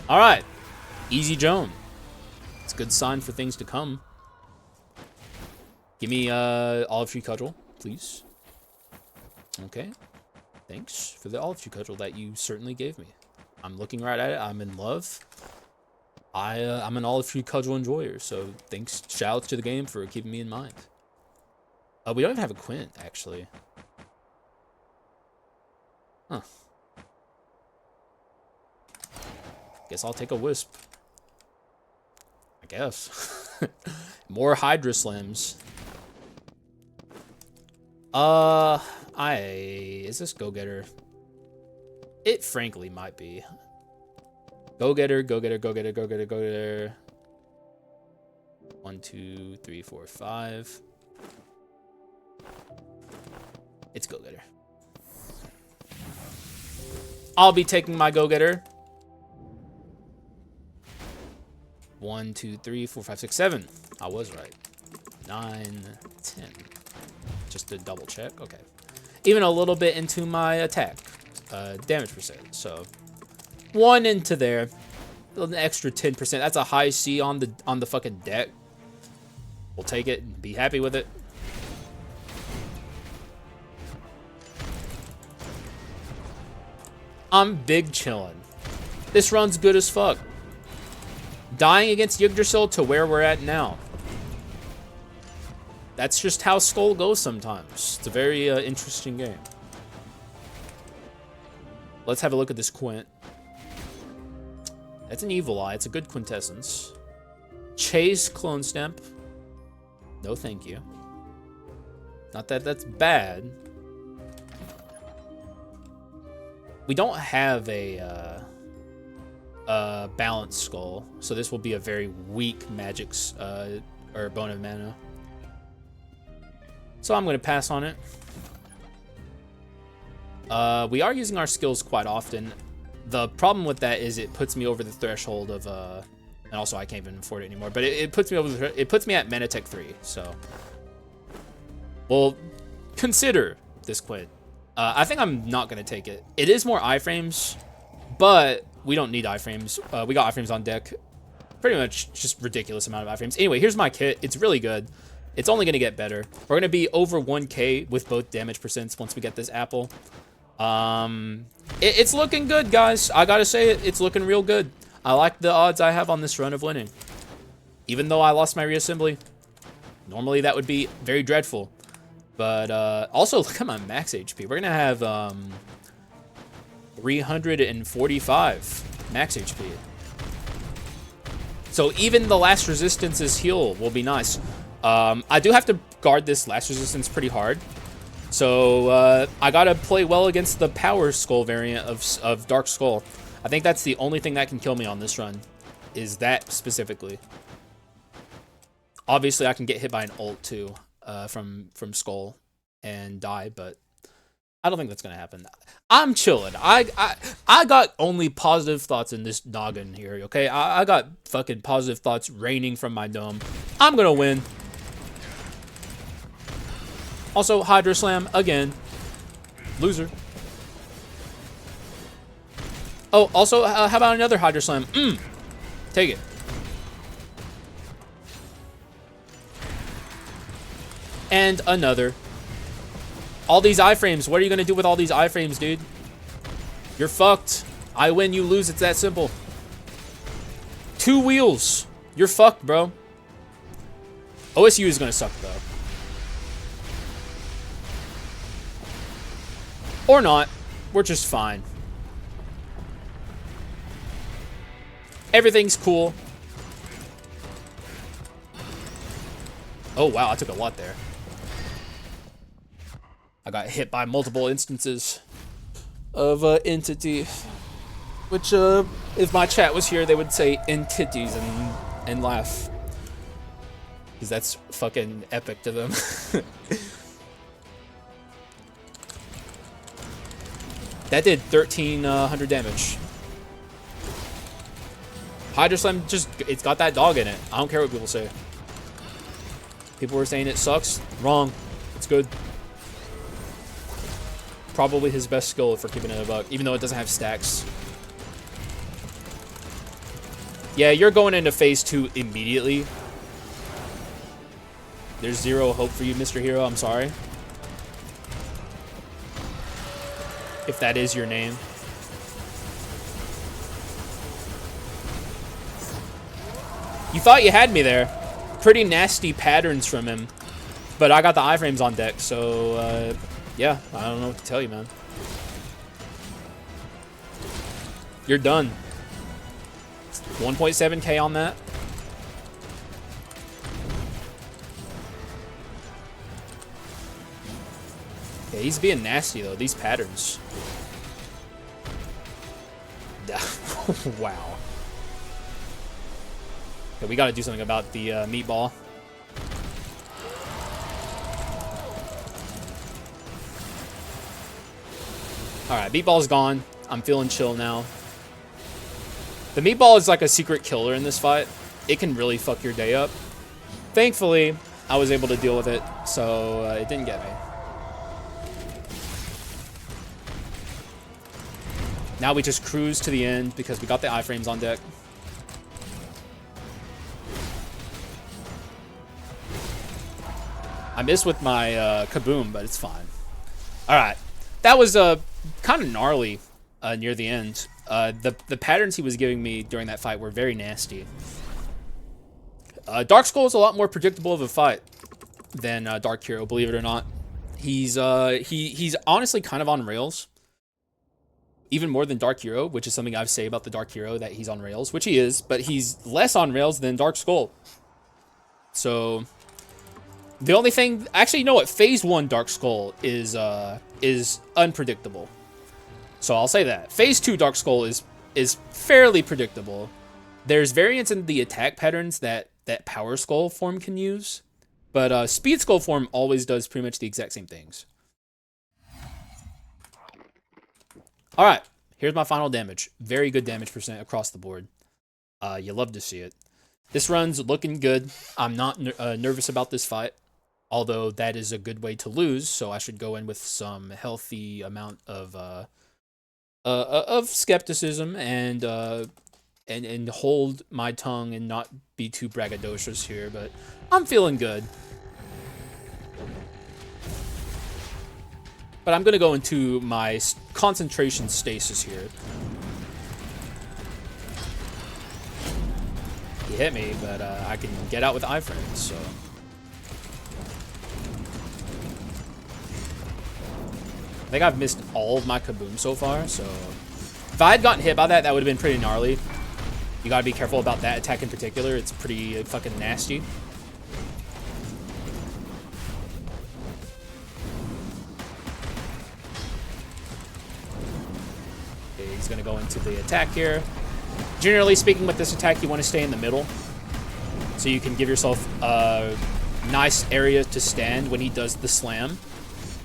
All right, easy Joan. It's a good sign for things to come. Give me Olive Tree Cudgel, please. Okay, thanks for the Olive Tree Cudgel that you certainly gave me. I'm looking right at it. I'm in love. I'm an Olive Tree Cudgel enjoyer, so thanks. Shoutouts to the game for keeping me in mind. We don't even have a Quint, actually. Huh. Guess I'll take a Wisp. I guess. More Hydra Slams. Is this Go-Getter? It frankly might be. Go-Getter, Go-Getter, Go-Getter, Go-Getter, Go-Getter. 1, 2, 3, 4, 5. It's Go-Getter. I'll be taking my Go-Getter. 1, 2, 3, 4, 5, 6, 7. I was right. 9, 10. Just to double check. Okay. Even a little bit into my attack. Damage percent. So 1 into there. An extra 10%. That's a high C on the fucking deck. We'll take it and be happy with it. I'm big chillin'. This run's good as fuck. Dying against Yggdrasil to where we're at now. That's just how Skul goes sometimes. It's a very interesting game. Let's have a look at this Quint. That's an Evil Eye. It's a good quintessence. Chase Clone Stamp. No thank you. Not that that's bad. We don't have a balanced skull, so this will be a very weak magic's or Bone of Mana. So I'm going to pass on it. We are using our skills quite often. The problem with that is it puts me over the threshold of and also I can't even afford it anymore. But it puts me over it puts me at Manatech 3. So we'll consider this Quint. I think I'm not going to take it. It is more iframes, but we don't need iframes. We got iframes on deck. Pretty much just ridiculous amount of iframes. Anyway, here's my kit. It's really good. It's only going to get better. We're going to be over 1k with both damage percents once we get this apple. It's looking good, guys. I got to say it. It's looking real good. I like the odds I have on this run of winning. Even though I lost my reassembly. Normally that would be very dreadful. But also, look at my max HP. We're going to have 345 max HP. So even the last resistance's heal will be nice. I do have to guard this last resistance pretty hard. So I got to play well against the Power Skull variant of Dark Skull. I think that's the only thing that can kill me on this run. Is that specifically. Obviously, I can get hit by an ult too. From Skul and die, but I don't think that's gonna happen. I'm chilling. I got only positive thoughts in this noggin here, okay? I got fucking positive thoughts raining from my dome. I'm gonna win. Also, Hydra Slam again. Loser. Oh, also, how about another Hydra Slam? Take it. And another. All these iframes. What are you going to do with all these iframes, dude? You're fucked. I win, you lose. It's that simple. 2 wheels. You're fucked, bro. OSU is going to suck, though. Or not. We're just fine. Everything's cool. Oh, wow, I took a lot there. I got hit by multiple instances of entity. Which, if my chat was here, they would say entities and laugh. Because that's fucking epic to them. That did 1,300 damage. Hydro Slam it's got that dog in it. I don't care what people say. People were saying it sucks. Wrong. It's good. Probably his best skill for keeping it a buck, even though it doesn't have stacks. Yeah, you're going into phase 2 immediately. There's zero hope for you, Mr. Hero. I'm sorry. If that is your name. You thought you had me there. Pretty nasty patterns from him. But I got the iframes on deck, so, yeah. I don't know what to tell you, man. You're done. 1.7k on that. Yeah, he's being nasty, though. These patterns. Wow. Okay, we gotta do something about the meatball. Alright, meatball's gone. I'm feeling chill now. The meatball is like a secret killer in this fight. It can really fuck your day up. Thankfully, I was able to deal with it, so it didn't get me. Now we just cruise to the end because we got the iframes on deck. I missed with my Kaboom, but it's fine. Alright. That was kind of gnarly near the end. The patterns he was giving me during that fight were very nasty. Dark Skull is a lot more predictable of a fight than Dark Hero, believe it or not. He's honestly kind of on rails. Even more than Dark Hero, which is something I say about the Dark Hero, that he's on rails, which he is, but he's less on rails than Dark Skull. So the only thing, actually, you know what? Phase 1 Dark Skull is unpredictable. So I'll say that. Phase 2 Dark Skull is fairly predictable. There's variants in the attack patterns that Power Skull form can use, but Speed Skull form always does pretty much the exact same things. All right, here's my final damage. Very good damage percent across the board. You love to see it. This run's looking good. I'm not nervous about this fight, although that is a good way to lose, so I should go in with some healthy amount of skepticism and hold my tongue and not be too braggadocious here, but I'm feeling good. But I'm going to go into my concentration stasis here. He hit me, but I can get out with iframes, so. I think I've missed all of my Kaboom so far, so. If I had gotten hit by that, that would have been pretty gnarly. You gotta be careful about that attack in particular. It's pretty fucking nasty. Okay, he's gonna go into the attack here. Generally speaking, with this attack, you want to stay in the middle, so you can give yourself a nice area to stand when he does the slam,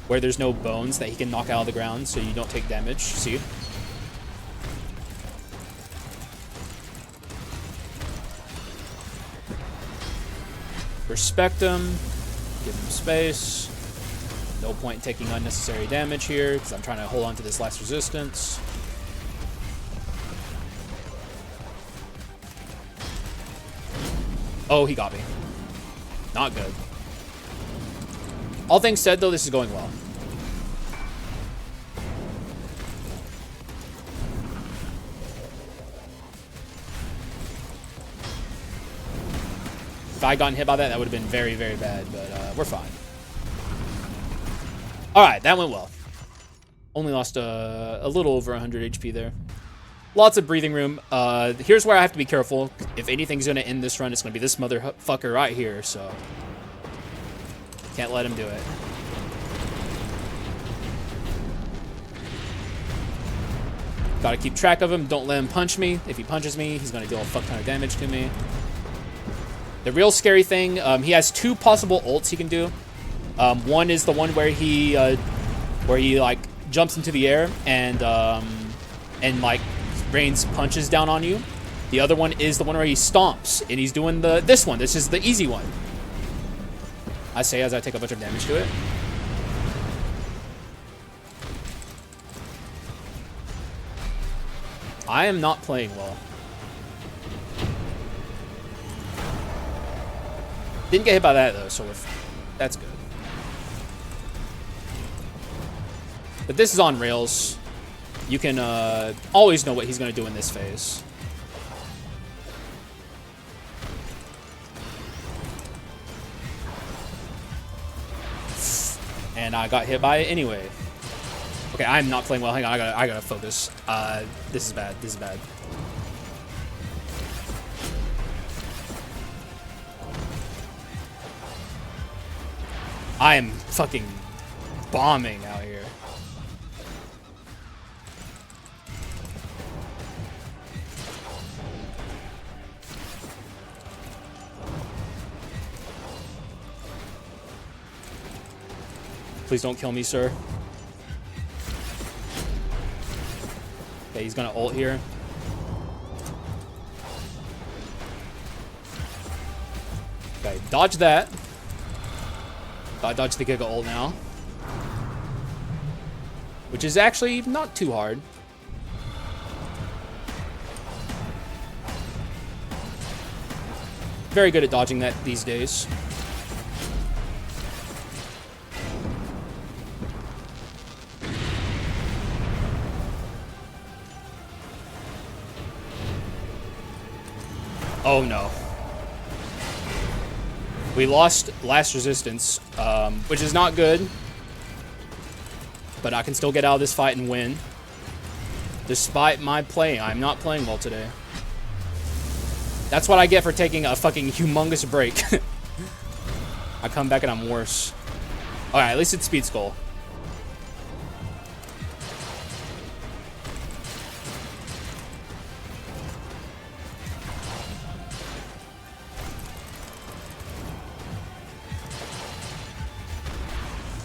where there's no bones that he can knock out of the ground, so you don't take damage. See? Respect him. Give him space. No point in taking unnecessary damage here, because I'm trying to hold on to this last resistance. Oh, he got me. Not good. All things said, though, this is going well. If I had gotten hit by that, that would have been very, very bad, but we're fine. Alright, that went well. Only lost a little over 100 HP there. Lots of breathing room. Here's where I have to be careful. If anything's going to end this run, it's going to be this motherfucker right here, so. Can't let him do it. Gotta keep track of him. Don't let him punch me. If he punches me, he's gonna deal a fuck ton of damage to me. The real scary thing, he has 2 possible ults he can do. One is the one where he like jumps into the air and like rains punches down on you. The other one is the one where he stomps, and he's doing this one. This is the easy one. I say as I take a bunch of damage to it. I am not playing well. Didn't get hit by that though, so that's good. But this is on rails. You can always know what he's gonna do in this phase. And I got hit by it anyway. Okay, I'm not playing well. Hang on, I gotta focus. This is bad. This is bad. I am fucking bombing out here. Please don't kill me, sir. Okay, he's gonna ult here. Okay, dodge that. I dodge the Giga ult now. Which is actually not too hard. Very good at dodging that these days. Oh no. We lost last resistance, which is not good. But I can still get out of this fight and win. Despite my playing. I'm not playing well today. That's what I get for taking a fucking humongous break. I come back and I'm worse. Alright, at least it's Speed Skull.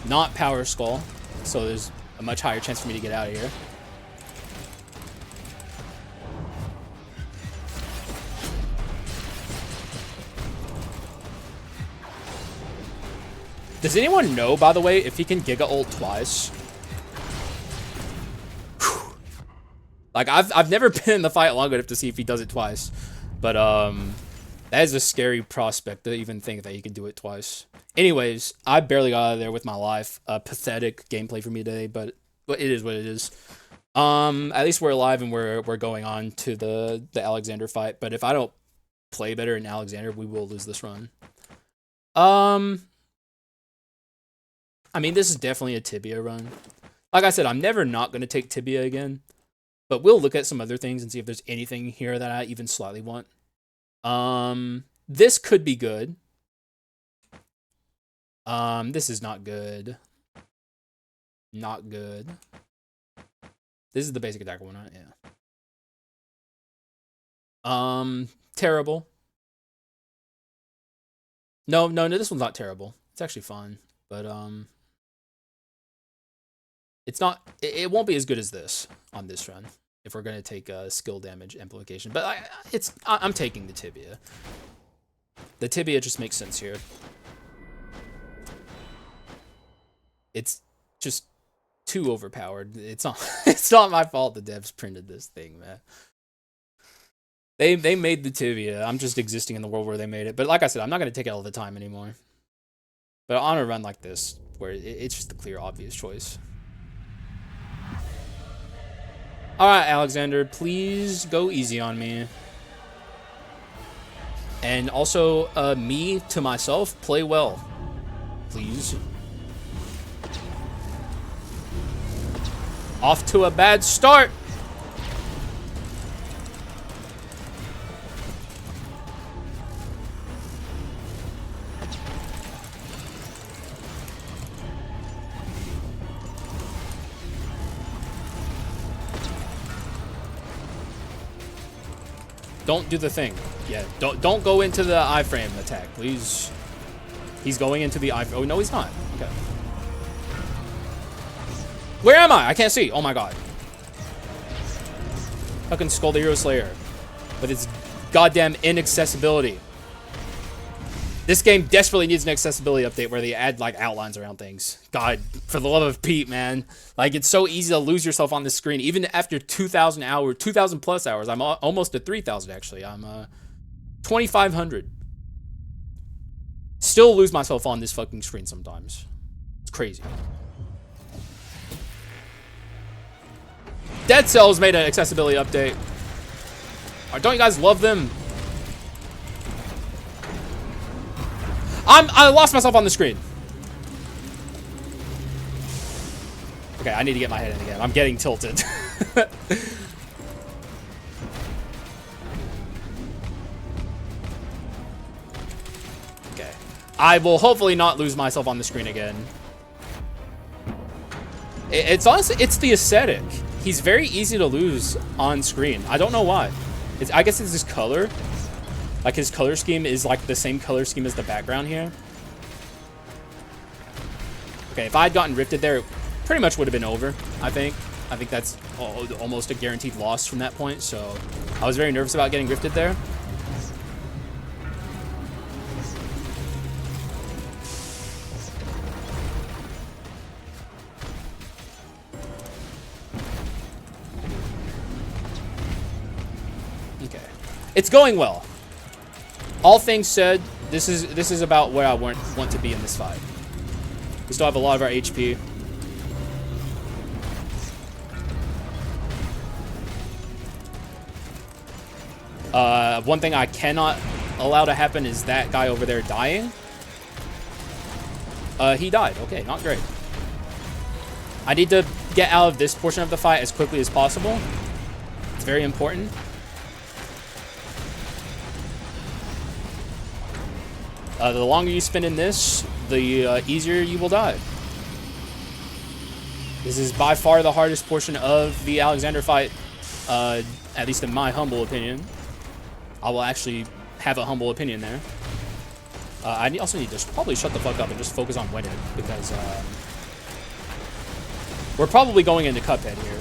Not Power Skull, so there's a much higher chance for me to get out of here. Does anyone know, by the way, if he can Giga ult twice? Whew. Like, I've never been in the fight long enough to see if he does it twice. But, that is a scary prospect to even think that he can do it twice. Anyways, I barely got out of there with my life. Pathetic gameplay for me today, but it is what it is. At least we're alive and we're going on to the Alexander fight. But if I don't play better in Alexander, we will lose this run. I mean, this is definitely a Tibia run. Like I said, I'm never not going to take Tibia again. But we'll look at some other things and see if there's anything here that I even slightly want. This could be good. This is not good. Not good. This is the basic attack one, right? Yeah. Terrible. No, this one's not terrible. It's actually fun, but it's not. It won't be as good as this on this run if we're gonna take skill damage amplification. But I'm taking the Tibia. The Tibia just makes sense here. It's just too overpowered. It's not my fault the devs printed this thing, man. They made the Tibia. I'm just existing in the world where they made it. But like I said, I'm not going to take it all the time anymore. But on a run like this, where it's just a clear, obvious choice. Alright, Alexander, please go easy on me. And also, me to myself, play well. Please. Off to a bad start. Don't do the thing. Yeah, don't go into the iframe attack, please. He's going into the iframe. Oh, no, he's not. Okay. Where am I? I can't see. Oh, my God. Fucking Skul the Hero Slayer. With its goddamn inaccessibility. This game desperately needs an accessibility update where they add, like, outlines around things. God, for the love of Pete, man. Like, it's so easy to lose yourself on the screen. Even after 2,000 hours, 2,000 plus hours. I'm almost at 3,000, actually. I'm 2,500. Still lose myself on this fucking screen sometimes. It's crazy. Dead Cells made an accessibility update. Don't you guys love them? I lost myself on the screen. Okay, I need to get my head in again. I'm getting tilted. Okay. I will hopefully not lose myself on the screen again. It's honestly, it's the aesthetic. He's very easy to lose on screen. I don't know why. I guess it's his color. Like, his color scheme is, like, the same color scheme as the background here. Okay, if I had gotten rifted there, it pretty much would have been over, I think. I think that's almost a guaranteed loss from that point, so I was very nervous about getting rifted there. Okay. It's going well. All things said, this is about where I want to be in this fight. We still have a lot of our HP. One thing I cannot allow to happen is that guy over there dying. He died. Okay, not great. I need to get out of this portion of the fight as quickly as possible. It's very important. The longer you spend in this, the easier you will die. This is by far the hardest portion of the Alexander fight, at least in my humble opinion. I will actually have a humble opinion there. I also need to probably shut the fuck up and just focus on winning, because we're probably going into Cuphead here.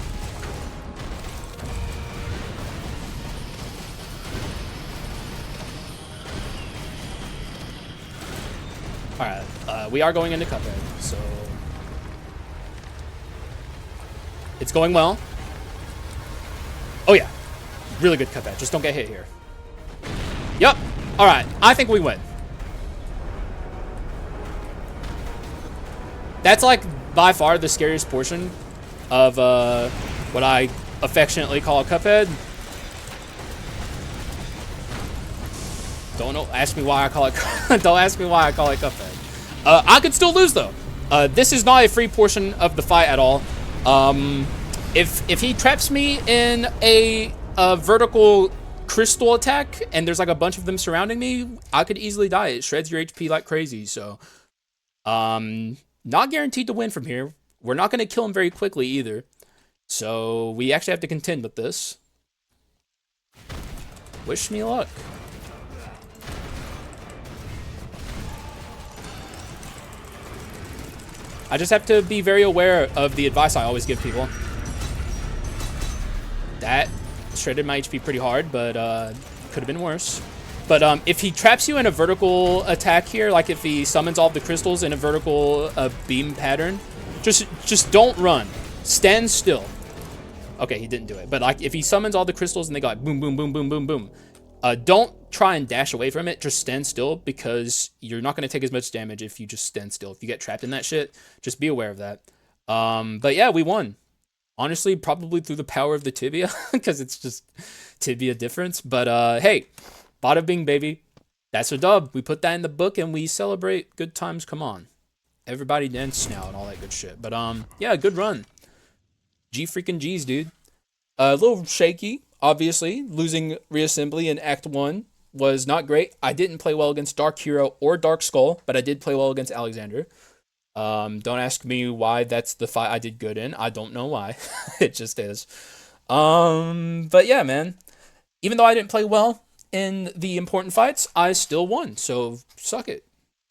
Alright, we are going into Cuphead, so it's going well. Oh yeah, really good Cuphead, just don't get hit here. Yep, alright, I think we win. That's like by far the scariest portion of what I affectionately call Cuphead. Don't know. Ask me why I call it. Don't ask me why I call it Cuphead. I could still lose though. This is not a free portion of the fight at all. If he traps me in a vertical crystal attack and there's like a bunch of them surrounding me, I could easily die. It shreds your HP like crazy. So, not guaranteed to win from here. We're not going to kill him very quickly either. So we actually have to contend with this. Wish me luck. I just have to be very aware of the advice I always give people. That shredded my HP pretty hard, but could have been worse. But if he traps you in a vertical attack here, like if he summons all of the crystals in a vertical beam pattern, just don't run. Stand still. Okay, he didn't do it. But like if he summons all the crystals and they go like boom, boom, boom, boom, boom, boom, don't try and dash away from it. Just stand still, because you're not going to take as much damage if you just stand still. If you get trapped in that shit, just be aware of that. But yeah, we won. Honestly, probably through the power of the tibia, because it's just tibia difference. But hey, bada bing, baby. That's a dub. We put that in the book and we celebrate. Good times, come on. Everybody dance now and all that good shit. But yeah, good run. G freaking G's, dude. A little shaky, obviously. Losing reassembly in Act 1 was not great. I didn't play well against Dark Hero or Dark Skull, but I did play well against Alexander. Don't ask me why that's the fight I did good in. I don't know why. It just is. But yeah, man. Even though I didn't play well in the important fights, I still won. So suck it.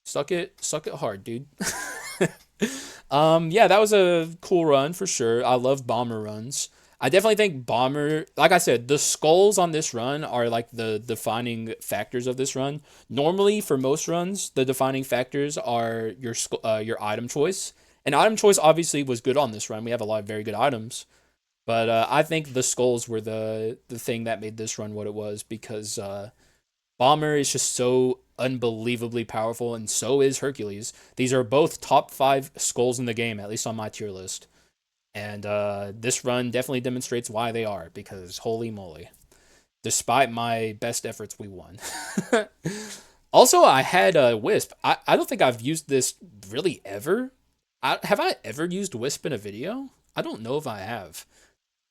Suck it hard, dude. Yeah, that was a cool run for sure. I love bomber runs. I definitely think bomber, like I said, the skulls on this run are like the defining factors of this run. Normally, for most runs, the defining factors are your item choice, and item choice obviously was good on this run. We have a lot of very good items, but I think the skulls were the thing that made this run what it was because Bomber is just so unbelievably powerful, and so is Hercules. These are both top 5 skulls in the game, at least on my tier list. And this run definitely demonstrates why they are, because holy moly. Despite my best efforts, we won. Also, I had a Wisp. I don't think I've used this really ever. Have I ever used Wisp in a video? I don't know if I have.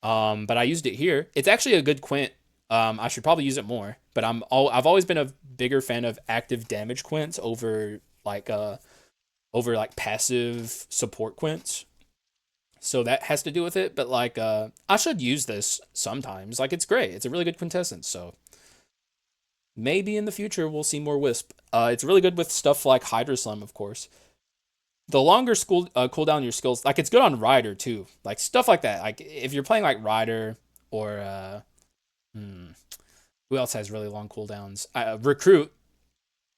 But I used it here. It's actually a good quint. I should probably use it more. But I've always been a bigger fan of active damage quints over like passive support quints. So that has to do with it. But like I should use this sometimes. Like it's great. It's a really good quintessence. So maybe in the future we'll see more Wisp. It's really good with stuff like Hydra Slam, of course. The longer cooldown your skills, like it's good on Rider too, like stuff like that. Like if you're playing like Rider or hmm, who else has really long cooldowns? Recruit,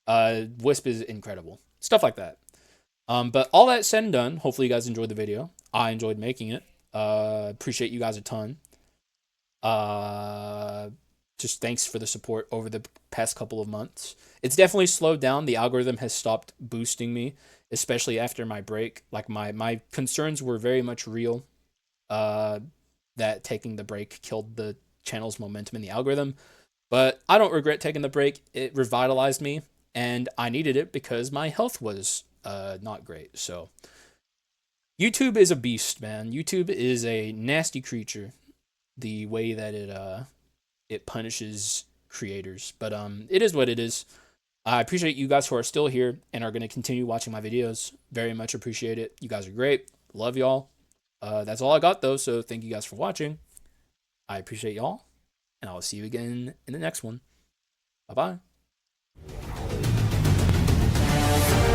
Wisp is incredible. Stuff like that. But all that said and done, hopefully you guys enjoyed the video. I enjoyed making it. Appreciate you guys a ton. Uh, just thanks for the support over the past couple of months. It's definitely slowed down. The algorithm has stopped boosting me, especially after my break. Like my concerns were very much real. Uh, that taking the break killed the channel's momentum in the algorithm. But I don't regret taking the break. It revitalized me, and I needed it because my health was not great. So YouTube is a beast, man. YouTube is a nasty creature. The way that it punishes creators, but it is what it is. I appreciate you guys who are still here and are going to continue watching my videos. Very much appreciate it. You guys are great. Love y'all. That's all I got though. So thank you guys for watching. I appreciate y'all, and I'll see you again in the next one. Bye bye.